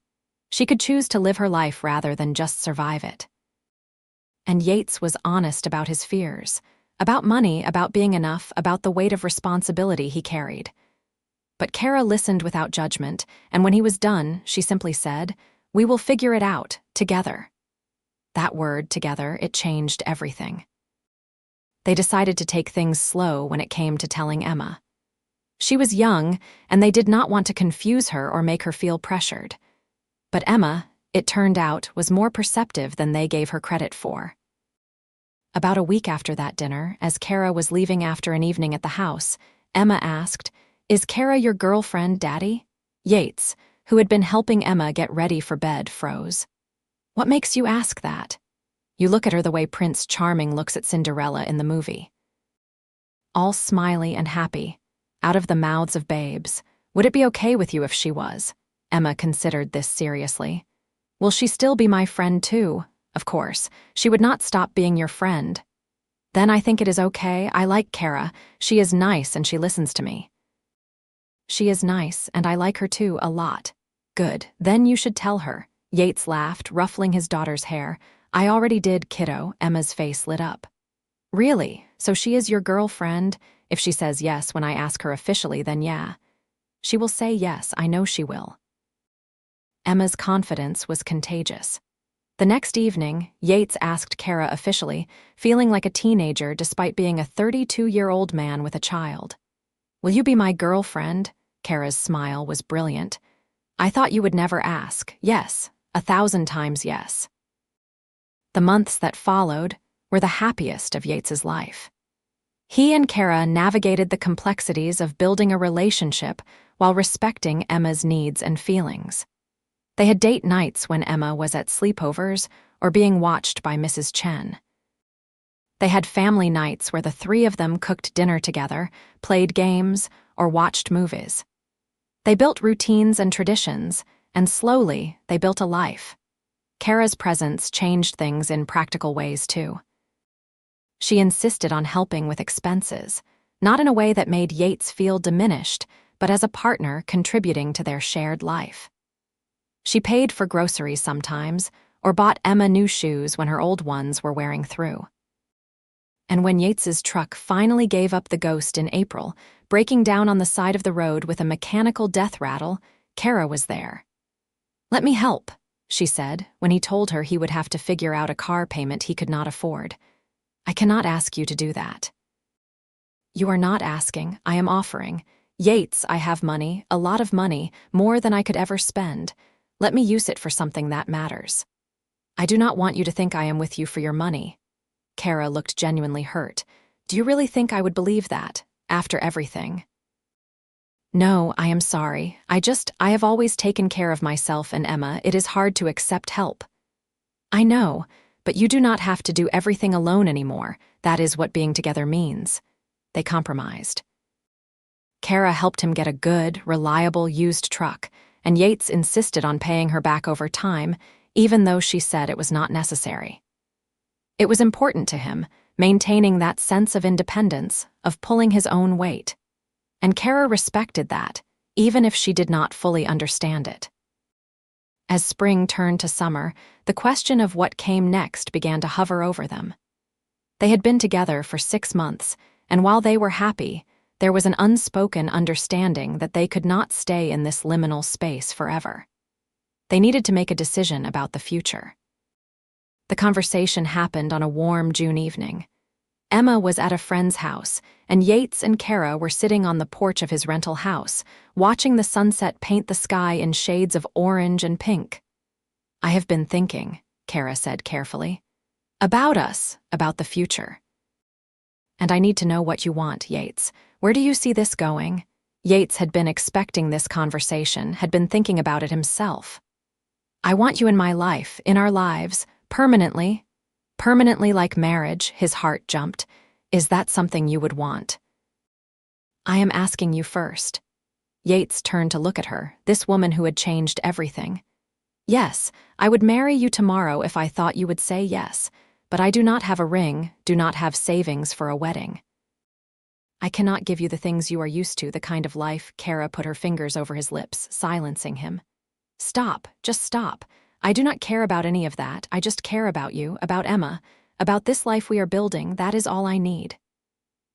She could choose to live her life rather than just survive it. And Yates was honest about his fears, about money, about being enough, about the weight of responsibility he carried. But Keira listened without judgment, and when he was done, she simply said, "We will figure it out, together." That word, together, it changed everything. They decided to take things slow when it came to telling Emma. She was young, and they did not want to confuse her or make her feel pressured. But Emma, it turned out, was more perceptive than they gave her credit for. About a week after that dinner, as Keira was leaving after an evening at the house, Emma asked, "Is Keira your girlfriend, Daddy?" Yates, who had been helping Emma get ready for bed, froze. "What makes you ask that? You look at her the way Prince Charming looks at Cinderella in the movie. All smiley and happy, out of the mouths of babes. Would it be okay with you if she was?" Emma considered this seriously. "Will she still be my friend too? Of course, she would not stop being your friend." "Then I think it is okay. I like Keira. She is nice and she listens to me." "She is nice, and I like her too, a lot." "Good, then you should tell her." Yates laughed, ruffling his daughter's hair. "I already did, kiddo." Emma's face lit up. "Really? So she is your girlfriend? If she says yes when I ask her officially, then yeah. She will say yes, I know she will." Emma's confidence was contagious. The next evening, Yates asked Keira officially, feeling like a teenager despite being a 32-year-old man with a child. "Will you be my girlfriend?" Keira's smile was brilliant. "I thought you would never ask. Yes, 1,000 times yes." The months that followed were the happiest of Yates's life. He and Keira navigated the complexities of building a relationship while respecting Emma's needs and feelings. They had date nights when Emma was at sleepovers or being watched by Mrs. Chen. They had family nights where the three of them cooked dinner together, played games, or watched movies. They built routines and traditions, and slowly they built a life. Keira's presence changed things in practical ways, too. She insisted on helping with expenses, not in a way that made Yates feel diminished, but as a partner contributing to their shared life. She paid for groceries sometimes, or bought Emma new shoes when her old ones were wearing through. And when Yates's truck finally gave up the ghost in April, breaking down on the side of the road with a mechanical death rattle, Keira was there. "Let me help," she said, when he told her he would have to figure out a car payment he could not afford. "I cannot ask you to do that." "You are not asking, I am offering. Yates, I have money, a lot of money, more than I could ever spend. Let me use it for something that matters. I do not want you to think I am with you for your money." Keira looked genuinely hurt. "Do you really think I would believe that, after everything?" "No, I am sorry. I have always taken care of myself and Emma. It is hard to accept help." "I know, but you do not have to do everything alone anymore. That is what being together means." They compromised. Keira helped him get a good, reliable, used truck, and Yates insisted on paying her back over time, even though she said it was not necessary. It was important to him, maintaining that sense of independence, of pulling his own weight. And Keira respected that, even if she did not fully understand it. As spring turned to summer, the question of what came next began to hover over them. They had been together for 6 months, and while they were happy, there was an unspoken understanding that they could not stay in this liminal space forever. They needed to make a decision about the future. The conversation happened on a warm June evening. Emma was at a friend's house, and Yates and Keira were sitting on the porch of his rental house, watching the sunset paint the sky in shades of orange and pink. "I have been thinking," Keira said carefully, "about us, about the future. And I need to know what you want, Yates. Where do you see this going?" Yates had been expecting this conversation, had been thinking about it himself. "I want you in my life, in our lives, permanently. Permanently like marriage," his heart jumped. "Is that something you would want?" "I am asking you first." Yates turned to look at her, this woman who had changed everything. "Yes, I would marry you tomorrow if I thought you would say yes, but I do not have a ring, do not have savings for a wedding." "I cannot give you the things you are used to, the kind of life." Keira put her fingers over his lips, silencing him. "Stop, just stop. I do not care about any of that. I just care about you, about Emma, about this life we are building. That is all I need."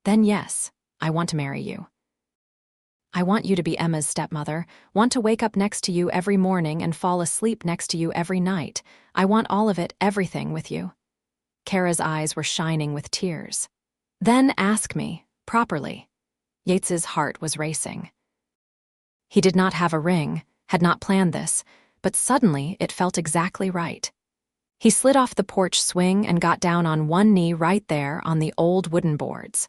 "Then yes, I want to marry you. I want you to be Emma's stepmother, want to wake up next to you every morning and fall asleep next to you every night. I want all of it, everything with you." Keira's eyes were shining with tears. "Then ask me, properly." Yates's heart was racing. He did not have a ring, had not planned this, but suddenly it felt exactly right. He slid off the porch swing and got down on one knee right there on the old wooden boards.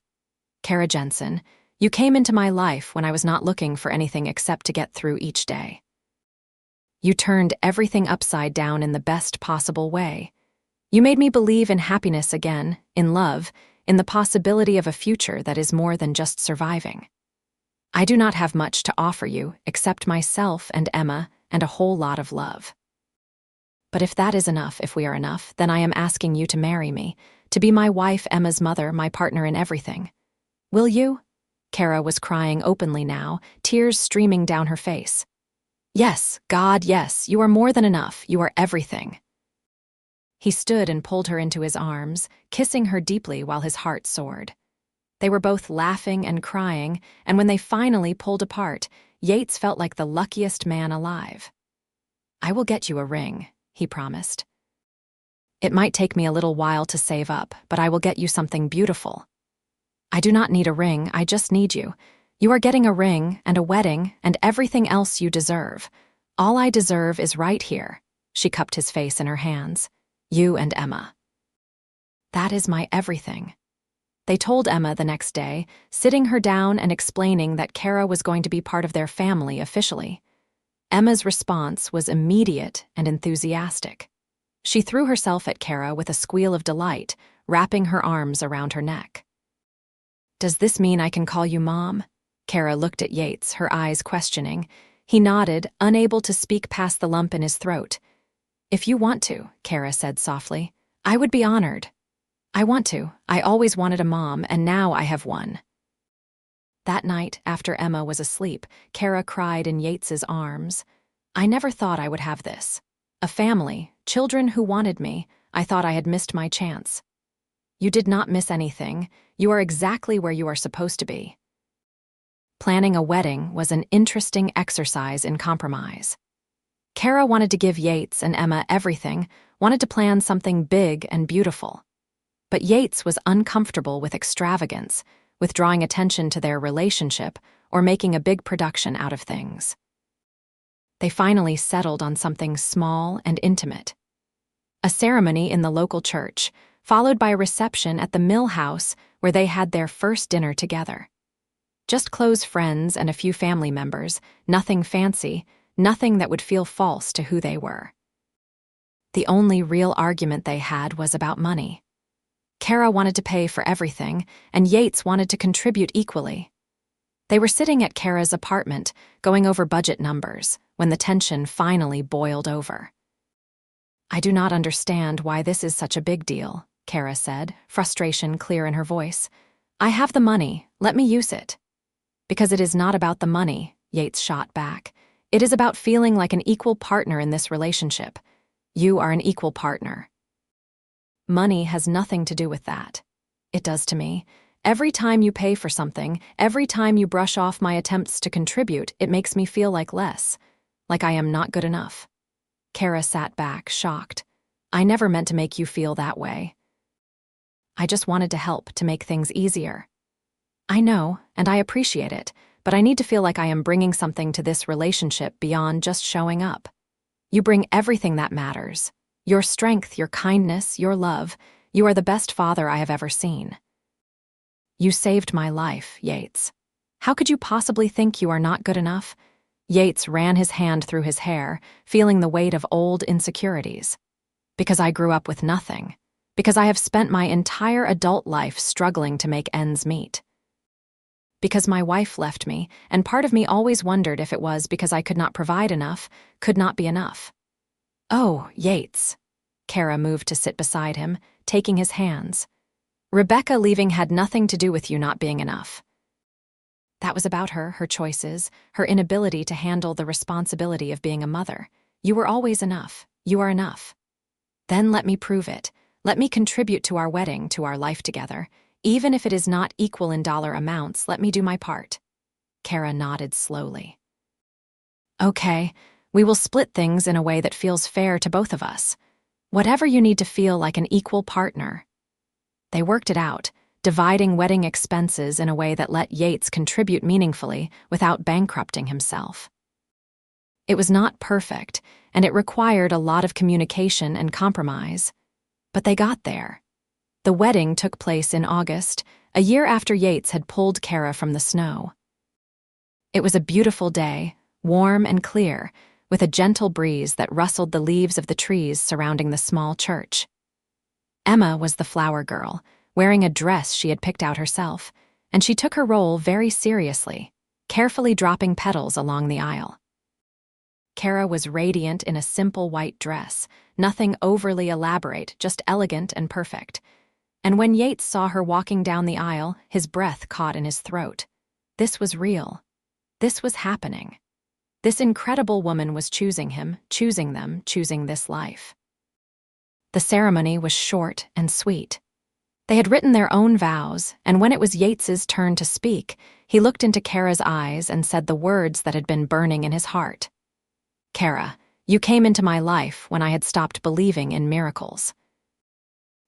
"Keira Jensen, you came into my life when I was not looking for anything except to get through each day. You turned everything upside down in the best possible way. You made me believe in happiness again, in love, in the possibility of a future that is more than just surviving. I do not have much to offer you except myself and Emma and a whole lot of love. But if that is enough, if we are enough, then I am asking you to marry me, to be my wife, Emma's mother, my partner in everything. Will you?" Keira was crying openly now, tears streaming down her face. "Yes, God, yes, you are more than enough, you are everything." He stood and pulled her into his arms, kissing her deeply while his heart soared. They were both laughing and crying, and when they finally pulled apart, Yates felt like the luckiest man alive. "I will get you a ring," he promised. "It might take me a little while to save up, but I will get you something beautiful." "I do not need a ring, I just need you. You are getting a ring and a wedding and everything else you deserve. All I deserve is right here." She cupped his face in her hands. "You and Emma. That is my everything." They told Emma the next day, sitting her down and explaining that Keira was going to be part of their family officially. Emma's response was immediate and enthusiastic. She threw herself at Keira with a squeal of delight, wrapping her arms around her neck. "Does this mean I can call you Mom?" Keira looked at Yates, her eyes questioning. He nodded, unable to speak past the lump in his throat. "If you want to," Keira said softly, "I would be honored." "I want to. I always wanted a mom, and now I have one." That night, after Emma was asleep, Keira cried in Yates's arms. "I never thought I would have this. A family, children who wanted me. I thought I had missed my chance." "You did not miss anything. You are exactly where you are supposed to be." Planning a wedding was an interesting exercise in compromise. Keira wanted to give Yates and Emma everything, wanted to plan something big and beautiful. But Yates was uncomfortable with extravagance, with drawing attention to their relationship or making a big production out of things. They finally settled on something small and intimate. A ceremony in the local church, followed by a reception at the mill house where they had their first dinner together. Just close friends and a few family members, nothing fancy, nothing that would feel false to who they were. The only real argument they had was about money. Keira wanted to pay for everything, and Yates wanted to contribute equally. They were sitting at Keira's apartment, going over budget numbers, when the tension finally boiled over. "I do not understand why this is such a big deal," Keira said, frustration clear in her voice. "I have the money, let me use it." "Because it is not about the money," Yates shot back. "It is about feeling like an equal partner in this relationship. You are an equal partner." "Money has nothing to do with that." "It does to me. Every time you pay for something, every time you brush off my attempts to contribute, it makes me feel like less, like I am not good enough." Keira sat back, shocked. "I never meant to make you feel that way. I just wanted to help, to make things easier." "I know, and I appreciate it, but I need to feel like I am bringing something to this relationship beyond just showing up. You bring everything that matters. Your strength, your kindness, your love. You are the best father I have ever seen. You saved my life, Yates. How could you possibly think you are not good enough?" Yates ran his hand through his hair, feeling the weight of old insecurities. "Because I grew up with nothing. Because I have spent my entire adult life struggling to make ends meet. Because my wife left me, and part of me always wondered if it was because I could not provide enough, could not be enough." "Oh, Yates." Keira moved to sit beside him, taking his hands. "Rebecca leaving had nothing to do with you not being enough. That was about her, her choices, her inability to handle the responsibility of being a mother. You were always enough. You are enough. Then let me prove it. Let me contribute to our wedding, to our life together. Even if it is not equal in dollar amounts, let me do my part." Keira nodded slowly. "Okay, we will split things in a way that feels fair to both of us. Whatever you need to feel like an equal partner." They worked it out, dividing wedding expenses in a way that let Yates contribute meaningfully without bankrupting himself. It was not perfect, and it required a lot of communication and compromise. But they got there. The wedding took place in August, a year after Yates had pulled Keira from the snow. It was a beautiful day, warm and clear, with a gentle breeze that rustled the leaves of the trees surrounding the small church. Emma was the flower girl, wearing a dress she had picked out herself, and she took her role very seriously, carefully dropping petals along the aisle. Keira was radiant in a simple white dress, nothing overly elaborate, just elegant and perfect. And when Yates saw her walking down the aisle, his breath caught in his throat. This was real. This was happening. This incredible woman was choosing him, choosing them, choosing this life. The ceremony was short and sweet. They had written their own vows, and when it was Yates's turn to speak, he looked into Keira's eyes and said the words that had been burning in his heart. "Keira, you came into my life when I had stopped believing in miracles.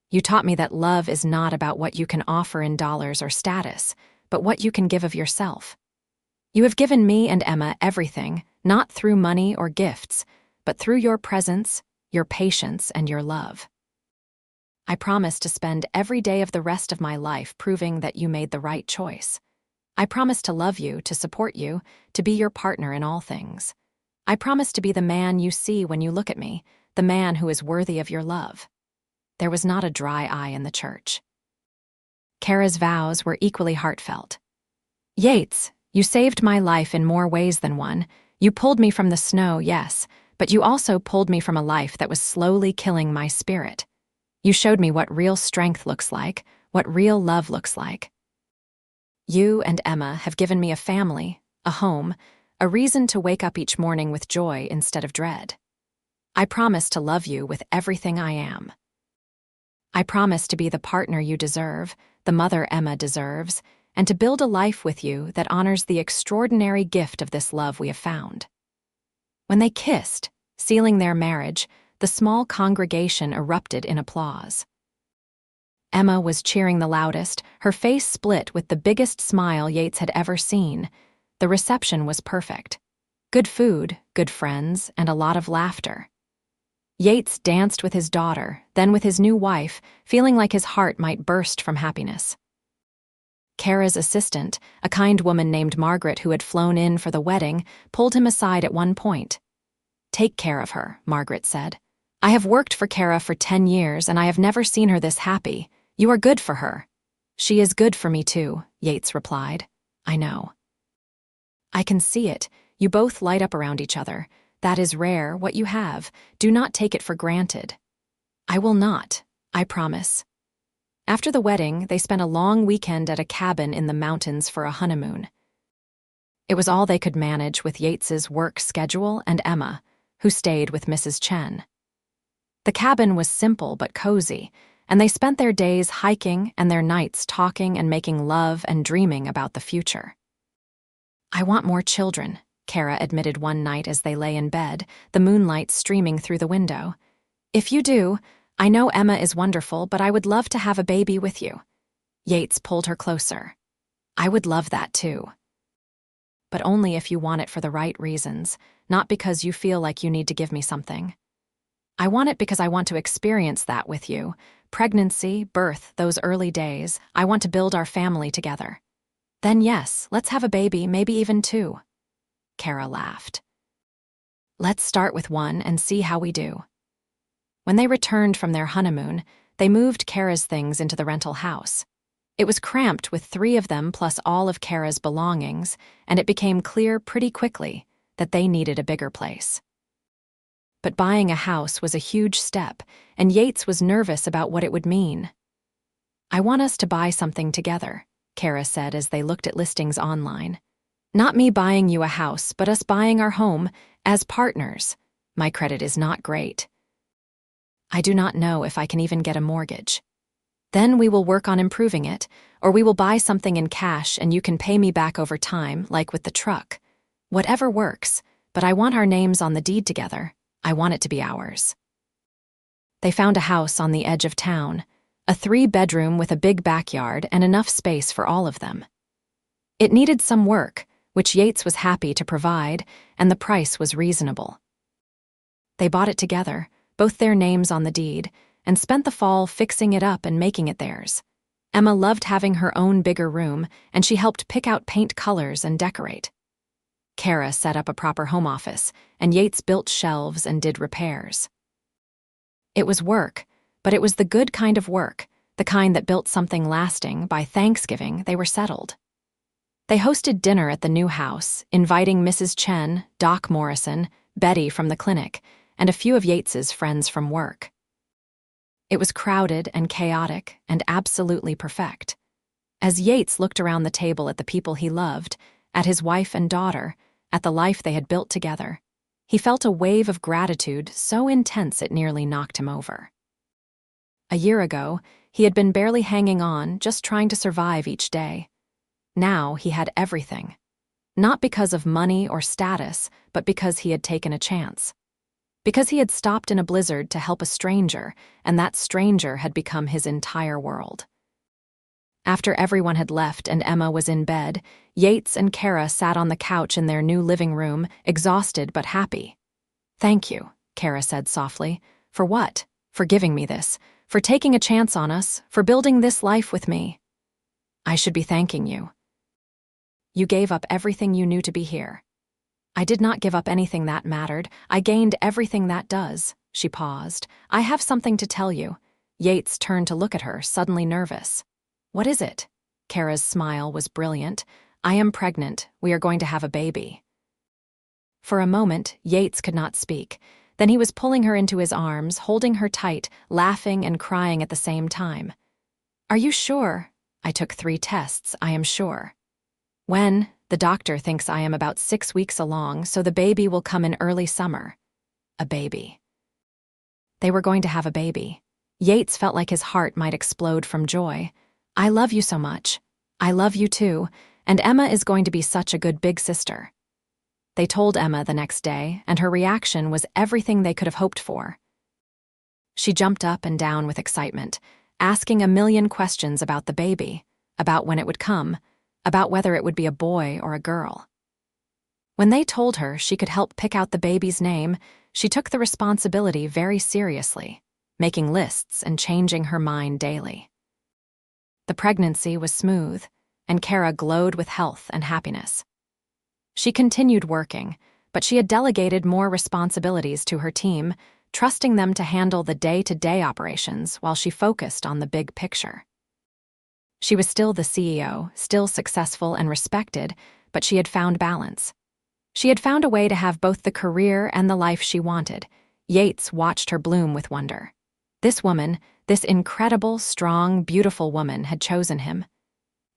You taught me that love is not about what you can offer in dollars or status, but what you can give of yourself. You have given me and Emma everything, not through money or gifts, but through your presence, your patience, and your love. I promise to spend every day of the rest of my life proving that you made the right choice. I promise to love you, to support you, to be your partner in all things. I promise to be the man you see when you look at me, the man who is worthy of your love." There was not a dry eye in the church. Keira's vows were equally heartfelt. "Yates, You saved my life in more ways than one. You pulled me from the snow, yes, but you also pulled me from a life that was slowly killing my spirit. You showed me what real strength looks like, what real love looks like. You and Emma have given me a family, a home, a reason to wake up each morning with joy instead of dread. I promise to love you with everything I am. I promise to be the partner you deserve, the mother Emma deserves, and to build a life with you that honors the extraordinary gift of this love we have found. When they kissed, sealing their marriage, the small congregation erupted in applause. Emma was cheering the loudest, her face split with the biggest smile Yates had ever seen. The reception was perfect. Good food, good friends, and a lot of laughter. Yates danced with his daughter, then with his new wife, feeling like his heart might burst from happiness. Keira's assistant, a kind woman named Margaret who had flown in for the wedding, pulled him aside at one point. "Take care of her," Margaret said. "I have worked for Keira for 10 years and I have never seen her this happy. You are good for her." "She is good for me too," Yates replied. "I know." "I can see it. You both light up around each other. That is rare, what you have. Do not take it for granted." "I will not. I promise." After the wedding, they spent a long weekend at a cabin in the mountains for a honeymoon. It was all they could manage with Yates's work schedule and Emma, who stayed with Mrs. Chen. The cabin was simple but cozy, and they spent their days hiking and their nights talking and making love and dreaming about the future. "I want more children," Keira admitted one night as they lay in bed, the moonlight streaming through the window. "If you do, I know Emma is wonderful, but I would love to have a baby with you." Yates pulled her closer. "I would love that too. But only if you want it for the right reasons, not because you feel like you need to give me something. I want it because I want to experience that with you. Pregnancy, birth, those early days. I want to build our family together. Then yes, let's have a baby, maybe even 2. Keira laughed. "Let's start with 1 and see how we do." When they returned from their honeymoon, they moved Keira's things into the rental house. It was cramped with 3 of them plus all of Keira's belongings, and it became clear pretty quickly that they needed a bigger place. But buying a house was a huge step, and Yates was nervous about what it would mean. "I want us to buy something together," Keira said as they looked at listings online. "Not me buying you a house, but us buying our home as partners. My credit is not great. I do not know if I can even get a mortgage. Then we will work on improving it, or we will buy something in cash and you can pay me back over time, like with the truck. Whatever works, but I want our names on the deed together. I want it to be ours." They found a house on the edge of town, a 3-bedroom with a big backyard and enough space for all of them. It needed some work, which Yates was happy to provide, and the price was reasonable. They bought it together, both their names on the deed, and spent the fall fixing it up and making it theirs. Emma loved having her own bigger room, and she helped pick out paint colors and decorate. Keira set up a proper home office, and Yates built shelves and did repairs. It was work, but it was the good kind of work, the kind that built something lasting. By Thanksgiving, they were settled. They hosted dinner at the new house, inviting Mrs. Chen, Doc Morrison, Betty from the clinic, and a few of Yates's friends from work. It was crowded and chaotic and absolutely perfect. As Yates looked around the table at the people he loved, at his wife and daughter, at the life they had built together, he felt a wave of gratitude so intense it nearly knocked him over. A year ago, he had been barely hanging on, just trying to survive each day. Now he had everything. Not because of money or status, but because he had taken a chance. Because he had stopped in a blizzard to help a stranger, and that stranger had become his entire world. After everyone had left and Emma was in bed, Yates and Keira sat on the couch in their new living room, exhausted but happy. "Thank you," Keira said softly. "For what? For giving me this, for taking a chance on us, for building this life with me." "I should be thanking you. You gave up everything you knew to be here." "I did not give up anything that mattered. I gained everything that does." She paused. "I have something to tell you." Yates turned to look at her, suddenly nervous. "What is it?" Keira's smile was brilliant. I am pregnant. We are going to have a baby." For a moment, Yates could not speak. Then he was pulling her into his arms, holding her tight, laughing and crying at the same time. "Are you sure?" "I took 3 tests, I am sure." "When?" "The doctor thinks I am about 6 weeks along, so the baby will come in early summer." A baby. They were going to have a baby. Yates felt like his heart might explode from joy. "I love you so much." "I love you too, and Emma is going to be such a good big sister." They told Emma the next day, and her reaction was everything they could have hoped for. She jumped up and down with excitement, asking a million questions about the baby, about when it would come, about whether it would be a boy or a girl. When they told her she could help pick out the baby's name, she took the responsibility very seriously, making lists and changing her mind daily. The pregnancy was smooth, and Keira glowed with health and happiness. She continued working, but she had delegated more responsibilities to her team, trusting them to handle the day-to-day operations while she focused on the big picture. She was still the CEO, still successful and respected, but she had found balance. She had found a way to have both the career and the life she wanted. Yates watched her bloom with wonder. This woman, this incredible, strong, beautiful woman had chosen him,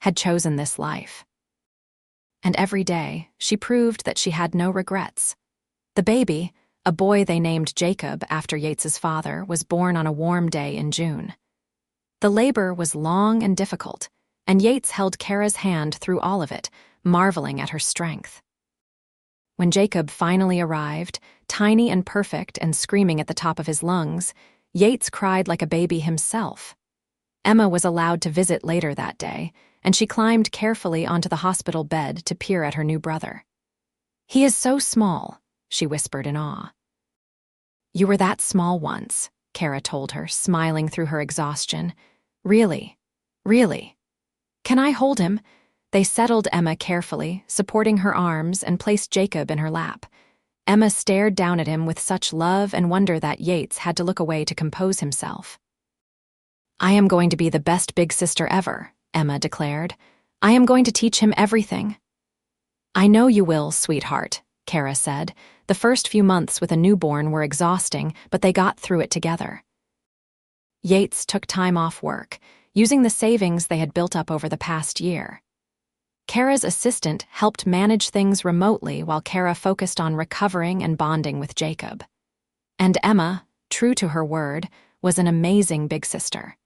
had chosen this life. And every day, she proved that she had no regrets. The baby, a boy they named Jacob after Yates's father, was born on a warm day in June. The labor was long and difficult, and Yates held Keira's hand through all of it, marveling at her strength. When Jacob finally arrived, tiny and perfect and screaming at the top of his lungs, Yates cried like a baby himself. Emma was allowed to visit later that day, and she climbed carefully onto the hospital bed to peer at her new brother. "He is so small," she whispered in awe. "You were that small once," Keira told her, smiling through her exhaustion. "Really, really. Can I hold him?" They settled Emma carefully, supporting her arms, and placed Jacob in her lap. Emma stared down at him with such love and wonder that Yates had to look away to compose himself. "I am going to be the best big sister ever," Emma declared. "I am going to teach him everything." "I know you will, sweetheart," Keira said. The first few months with a newborn were exhausting, but they got through it together. Yates took time off work, using the savings they had built up over the past year. Keira's assistant helped manage things remotely while Keira focused on recovering and bonding with Jacob. And Emma, true to her word, was an amazing big sister.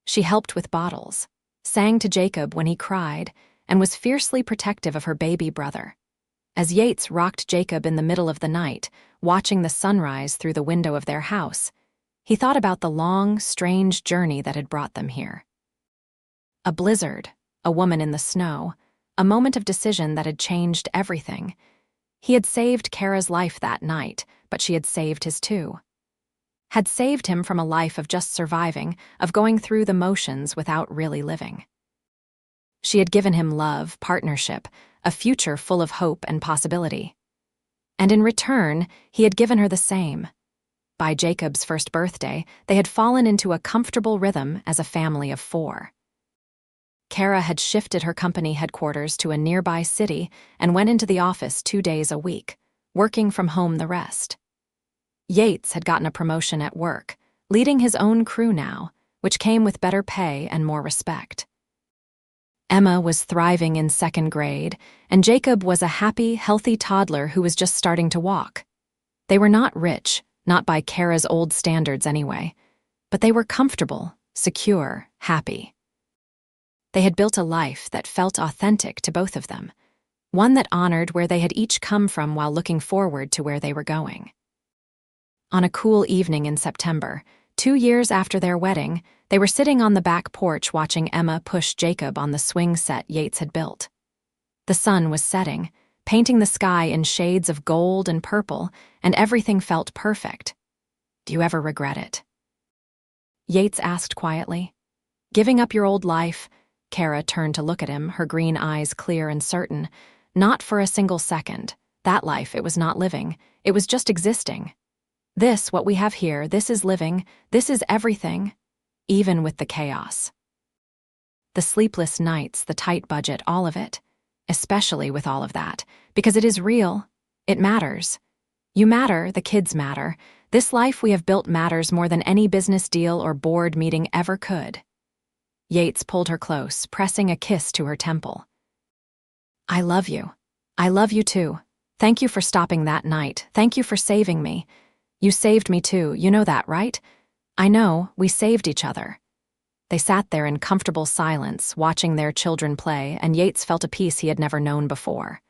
She helped with bottles, sang to Jacob when he cried, and was fiercely protective of her baby brother. As Yates rocked Jacob in the middle of the night, watching the sunrise through the window of their house, he thought about the long, strange journey that had brought them here. A blizzard, a woman in the snow, a moment of decision that had changed everything. He had saved Keira's life that night, but she had saved his too. Had saved him from a life of just surviving, of going through the motions without really living. She had given him love, partnership, a future full of hope and possibility. And in return, he had given her the same. By Jacob's first birthday, they had fallen into a comfortable rhythm as a family of 4. Keira had shifted her company headquarters to a nearby city and went into the office 2 days a week, working from home the rest. Yates had gotten a promotion at work, leading his own crew now, which came with better pay and more respect. Emma was thriving in 2nd grade, and Jacob was a happy, healthy toddler who was just starting to walk. They were not rich, not by Keira's old standards anyway, but they were comfortable, secure, happy. They had built a life that felt authentic to both of them, one that honored where they had each come from while looking forward to where they were going. On a cool evening in September, 2 years after their wedding, they were sitting on the back porch watching Emma push Jacob on the swing set Yates had built. The sun was setting, painting the sky in shades of gold and purple, and everything felt perfect. "Do you ever regret it?" Yates asked quietly. "Giving up your old life?" Keira turned to look at him, her green eyes clear and certain. "Not for a single second. That life, it was not living. It was just existing. This, what we have here, this is living, this is everything, even with the chaos." The sleepless nights, the tight budget, all of it. Especially with all of that, because it is real. It matters. You matter, the kids matter. This life we have built matters more than any business deal or board meeting ever could. Yates pulled her close, pressing a kiss to her temple. I love you. I love you too. Thank you for stopping that night. Thank you for saving me. You saved me too, you know that, right? I know, we saved each other. They sat there in comfortable silence, watching their children play, and Yates felt a peace he had never known before.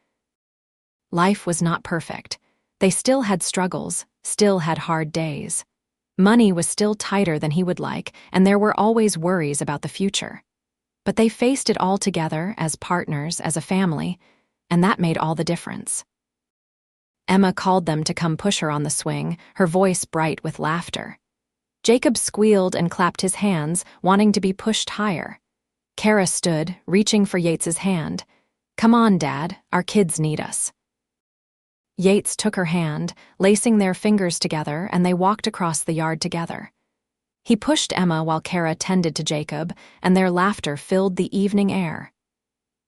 Life was not perfect. They still had struggles, still had hard days. Money was still tighter than he would like, and there were always worries about the future. But they faced it all together, as partners, as a family, and that made all the difference. Emma called them to come push her on the swing, her voice bright with laughter. Jacob squealed and clapped his hands, wanting to be pushed higher. Keira stood, reaching for Yates's hand. Come on, Dad, our kids need us. Yates took her hand, lacing their fingers together, and they walked across the yard together. He pushed Emma while Keira tended to Jacob, and their laughter filled the evening air.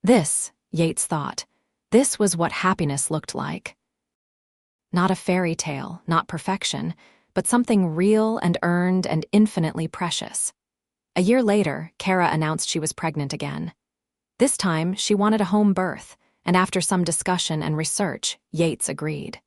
This, Yates thought, this was what happiness looked like. Not a fairy tale, not perfection, but something real and earned and infinitely precious. A year later, Keira announced she was pregnant again. This time, she wanted a home birth, and after some discussion and research, Yates agreed.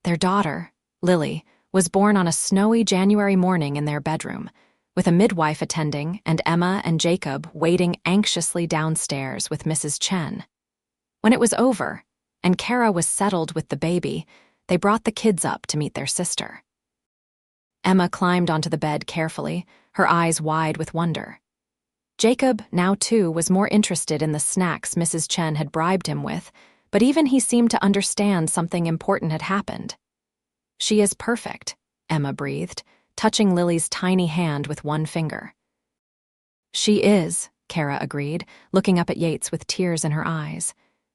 Their daughter, Lily, was born on a snowy January morning in their bedroom, with a midwife attending and Emma and Jacob waiting anxiously downstairs with Mrs. Chen. When it was over, and Keira was settled with the baby, they brought the kids up to meet their sister. Emma climbed onto the bed carefully, her eyes wide with wonder. Jacob, now too, was more interested in the snacks Mrs. Chen had bribed him with, but even he seemed to understand something important had happened. She is perfect, Emma breathed, touching Lily's tiny hand with one finger. She is, Keira agreed, looking up at Yates with tears in her eyes.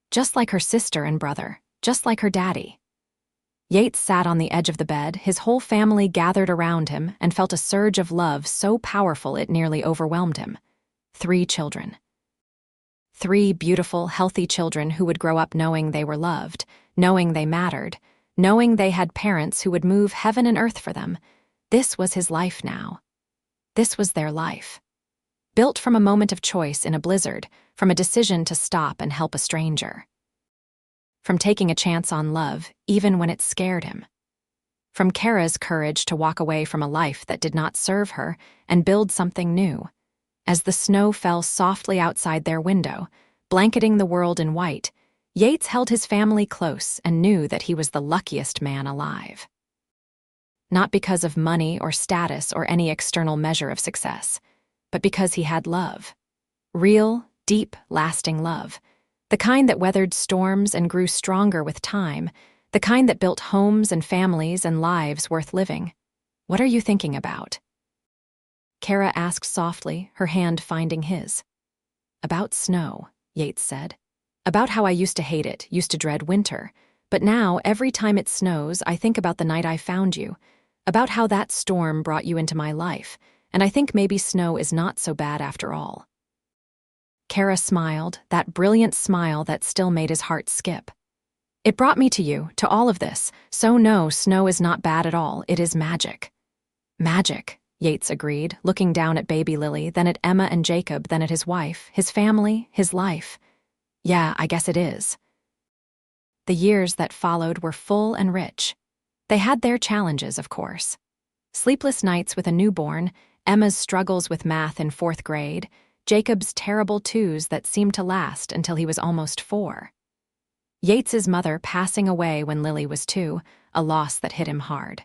Just like her sister and brother, just like her daddy. Yates sat on the edge of the bed, his whole family gathered around him, and felt a surge of love so powerful it nearly overwhelmed him. 3 children. 3 beautiful, healthy children who would grow up knowing they were loved, knowing they mattered, knowing they had parents who would move heaven and earth for them. This was his life now. This was their life. Built from a moment of choice in a blizzard, from a decision to stop and help a stranger. From taking a chance on love, even when it scared him. From Keira's courage to walk away from a life that did not serve her and build something new. As the snow fell softly outside their window, blanketing the world in white, Yates held his family close and knew that he was the luckiest man alive. Not because of money or status or any external measure of success, but because he had love. Real, deep, lasting love. The kind that weathered storms and grew stronger with time, the kind that built homes and families and lives worth living. What are you thinking about? Keira asked softly, her hand finding his. About snow, Yates said. About how I used to hate it, used to dread winter. But now, every time it snows, I think about the night I found you. About how that storm brought you into my life. And I think maybe snow is not so bad after all. Keira smiled, that brilliant smile that still made his heart skip. It brought me to you, to all of this, so no, snow is not bad at all, it is magic. Magic, Yates agreed, looking down at baby Lily, then at Emma and Jacob, then at his wife, his family, his life. Yeah, I guess it is. The years that followed were full and rich. They had their challenges, of course. Sleepless nights with a newborn, Emma's struggles with math in 4th grade, Jacob's terrible twos that seemed to last until he was almost 4. Yates's mother passing away when Lily was 2, a loss that hit him hard.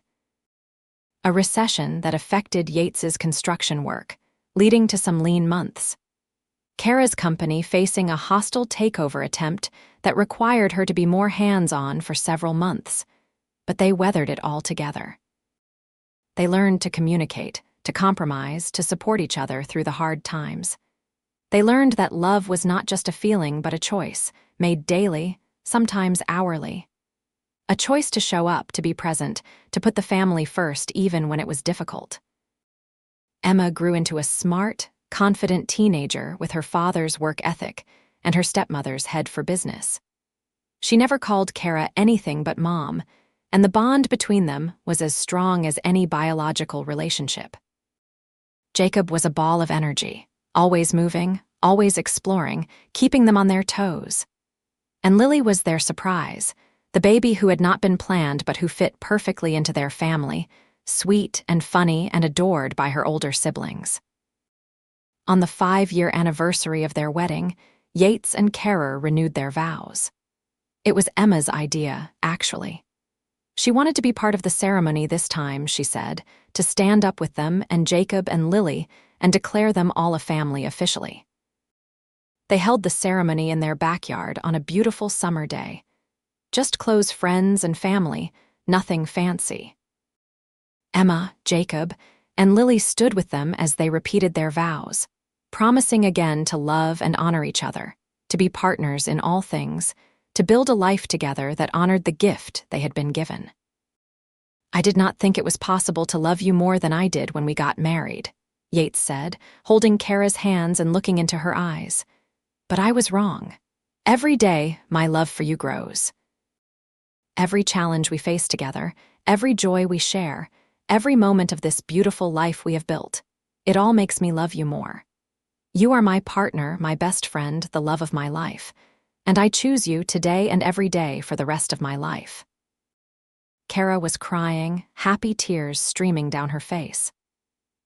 A recession that affected Yates's construction work, leading to some lean months. Keira's company facing a hostile takeover attempt that required her to be more hands-on for several months, but they weathered it all together. They learned to communicate, to compromise, to support each other through the hard times. They learned that love was not just a feeling but a choice, made daily, sometimes hourly. A choice to show up, to be present, to put the family first even when it was difficult. Emma grew into a smart, confident teenager with her father's work ethic and her stepmother's head for business. She never called Keira anything but mom, and the bond between them was as strong as any biological relationship. Jacob was a ball of energy, always moving, always exploring, keeping them on their toes. And Lily was their surprise, the baby who had not been planned but who fit perfectly into their family, sweet and funny and adored by her older siblings. On the 5-year anniversary of their wedding, Yates and Keira renewed their vows. It was Emma's idea, actually. She wanted to be part of the ceremony this time, she said, to stand up with them and Jacob and Lily and declare them all a family officially. They held the ceremony in their backyard on a beautiful summer day. Just close friends and family, nothing fancy. Emma, Jacob, and Lily stood with them as they repeated their vows, promising again to love and honor each other, to be partners in all things, to build a life together that honored the gift they had been given. "I did not think it was possible to love you more than I did when we got married," Yates said, holding Keira's hands and looking into her eyes. "But I was wrong. Every day, my love for you grows. Every challenge we face together, every joy we share, every moment of this beautiful life we have built, it all makes me love you more. You are my partner, my best friend, the love of my life, and I choose you today and every day for the rest of my life." Keira was crying, happy tears streaming down her face.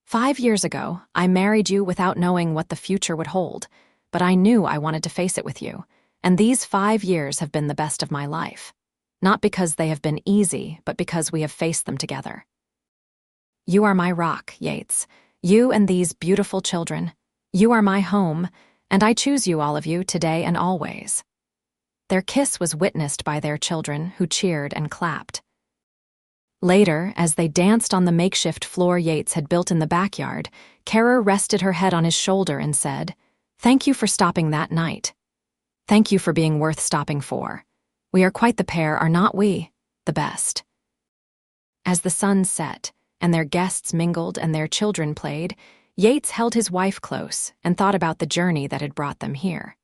"5 years ago, I married you without knowing what the future would hold, but I knew I wanted to face it with you, and these 5 years have been the best of my life. Not because they have been easy, but because we have faced them together. You are my rock, Yates. You and these beautiful children. You are my home, and I choose you, all of you, today and always." Their kiss was witnessed by their children, who cheered and clapped. Later, as they danced on the makeshift floor Yates had built in the backyard, Keira rested her head on his shoulder and said, "Thank you for stopping that night. Thank you for being worth stopping for. We are quite the pair, are not we? The best." As the sun set, and their guests mingled and their children played, Yates held his wife close and thought about the journey that had brought them here.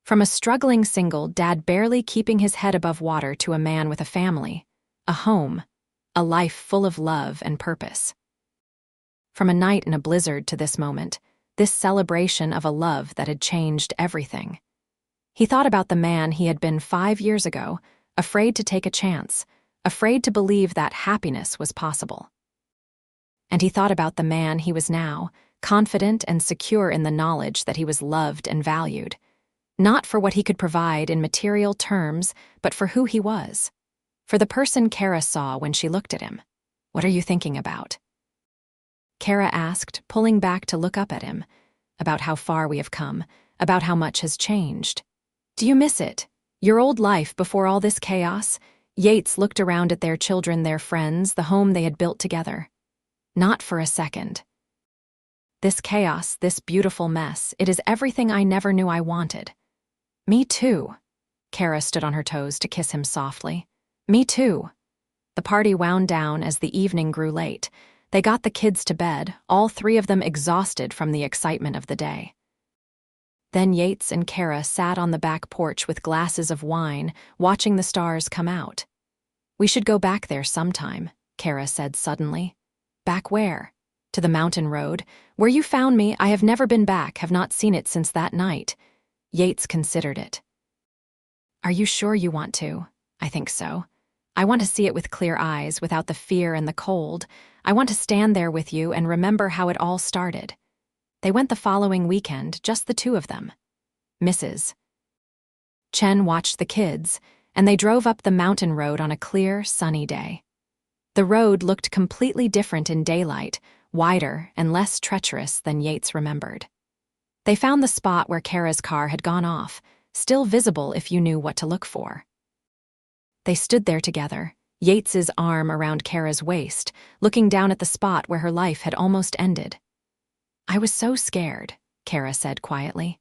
From a struggling single dad barely keeping his head above water to a man with a family, a home, a life full of love and purpose. From a night in a blizzard to this moment, this celebration of a love that had changed everything. He thought about the man he had been 5 years ago, afraid to take a chance, afraid to believe that happiness was possible. And he thought about the man he was now, confident and secure in the knowledge that he was loved and valued, not for what he could provide in material terms, but for who he was, for the person Keira saw when she looked at him. "What are you thinking about?" Keira asked, pulling back to look up at him. "About how far we have come, about how much has changed. Do you miss it? Your old life before all this chaos?" Yates looked around at their children, their friends, the home they had built together. "Not for a second. This chaos, this beautiful mess, it is everything I never knew I wanted." "Me too." Keira stood on her toes to kiss him softly. "Me too." The party wound down as the evening grew late. They got the kids to bed, all 3 of them exhausted from the excitement of the day. Then Yates and Keira sat on the back porch with glasses of wine, watching the stars come out. "We should go back there sometime," Keira said suddenly. "Back where?" "To the mountain road. Where you found me, I have never been back, have not seen it since that night." Yates considered it. "Are you sure you want to?" "I think so. I want to see it with clear eyes, without the fear and the cold. I want to stand there with you and remember how it all started." They went the following weekend, just the 2 of them. Mrs. Chen watched the kids, and they drove up the mountain road on a clear, sunny day. The road looked completely different in daylight, wider and less treacherous than Yates remembered. They found the spot where Keira's car had gone off, still visible if you knew what to look for. They stood there together, Yates's arm around Keira's waist, looking down at the spot where her life had almost ended. "I was so scared," Keira said quietly.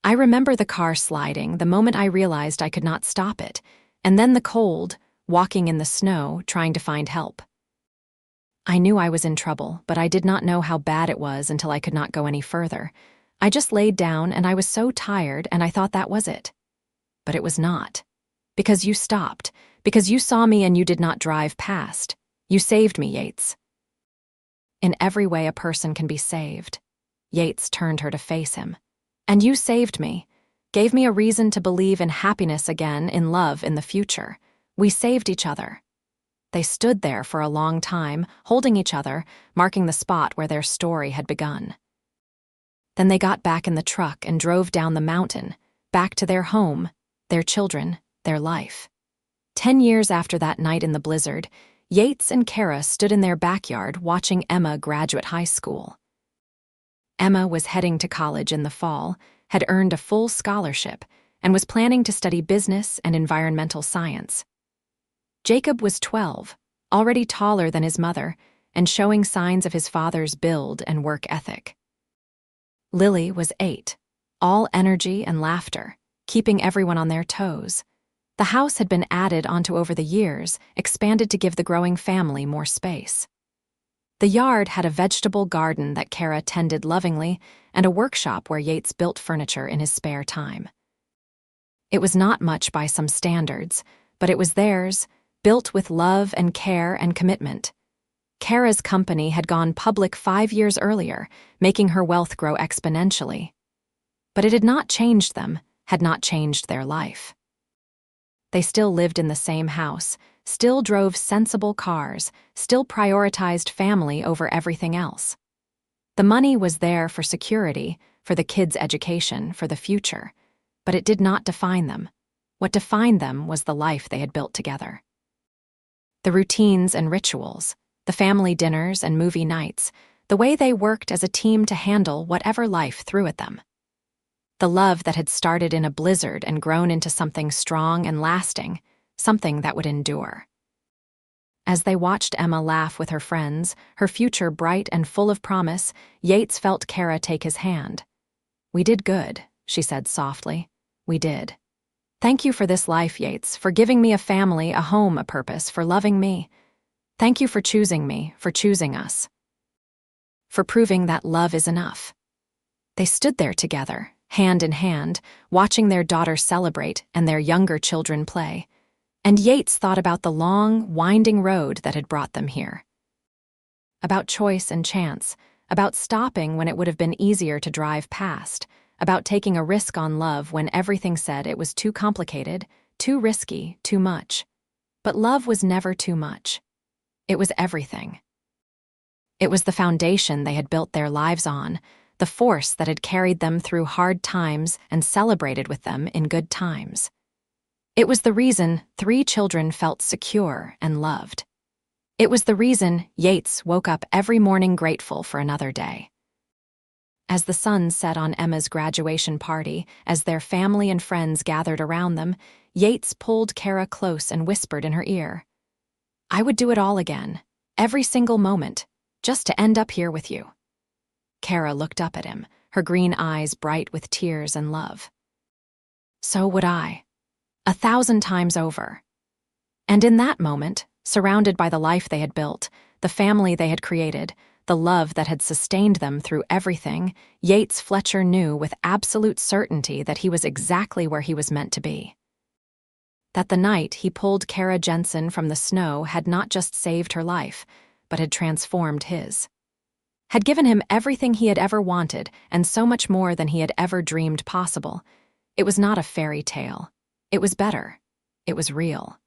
"I remember the car sliding the moment I realized I could not stop it, and then the cold, walking in the snow, trying to find help. I knew I was in trouble, but I did not know how bad it was until I could not go any further. I just laid down and I was so tired and I thought that was it. But it was not. Because you stopped. Because you saw me and you did not drive past. You saved me, Yates. In every way a person can be saved. Yates turned her to face him. And you saved me. Gave me a reason to believe in happiness again, in love in the future. We saved each other. They stood there for a long time, holding each other, marking the spot where their story had begun. Then they got back in the truck and drove down the mountain, back to their home, their children, their life. 10 years after that night in the blizzard, Yates and Keira stood in their backyard watching Emma graduate high school. Emma was heading to college in the fall, had earned a full scholarship, and was planning to study business and environmental science. Jacob was 12, already taller than his mother, and showing signs of his father's build and work ethic. Lily was 8, all energy and laughter, keeping everyone on their toes. The house had been added onto over the years, expanded to give the growing family more space. The yard had a vegetable garden that Keira tended lovingly and a workshop where Yates built furniture in his spare time. It was not much by some standards, but it was theirs, built with love and care and commitment. Keira's company had gone public 5 years earlier, making her wealth grow exponentially. But it had not changed them, had not changed their life. They still lived in the same house, still drove sensible cars, still prioritized family over everything else. The money was there for security, for the kids' education, for the future, but it did not define them. What defined them was the life they had built together. The routines and rituals, the family dinners and movie nights, the way they worked as a team to handle whatever life threw at them. The love that had started in a blizzard and grown into something strong and lasting, something that would endure. As they watched Emma laugh with her friends, her future bright and full of promise, Yates felt Keira take his hand. "We did good," she said softly. "We did. Thank you for this life, Yates, for giving me a family, a home, a purpose, for loving me. Thank you for choosing me, for choosing us. For proving that love is enough." They stood there together, hand in hand, watching their daughter celebrate and their younger children play. And Yates thought about the long, winding road that had brought them here. About choice and chance, about stopping when it would have been easier to drive past, about taking a risk on love when everything said it was too complicated, too risky, too much. But love was never too much. It was everything. It was the foundation they had built their lives on, the force that had carried them through hard times and celebrated with them in good times. It was the reason 3 children felt secure and loved. It was the reason Yates woke up every morning grateful for another day. As the sun set on Emma's graduation party, as their family and friends gathered around them, Yates pulled Keira close and whispered in her ear, "I would do it all again, every single moment, just to end up here with you." Keira looked up at him, her green eyes bright with tears and love. "So would I. 1,000 times over." And in that moment, surrounded by the life they had built, the family they had created, the love that had sustained them through everything, Yates Fletcher knew with absolute certainty that he was exactly where he was meant to be. That the night he pulled Keira Jensen from the snow had not just saved her life, but had transformed his. Had given him everything he had ever wanted and so much more than he had ever dreamed possible. It was not a fairy tale. It was better. It was real.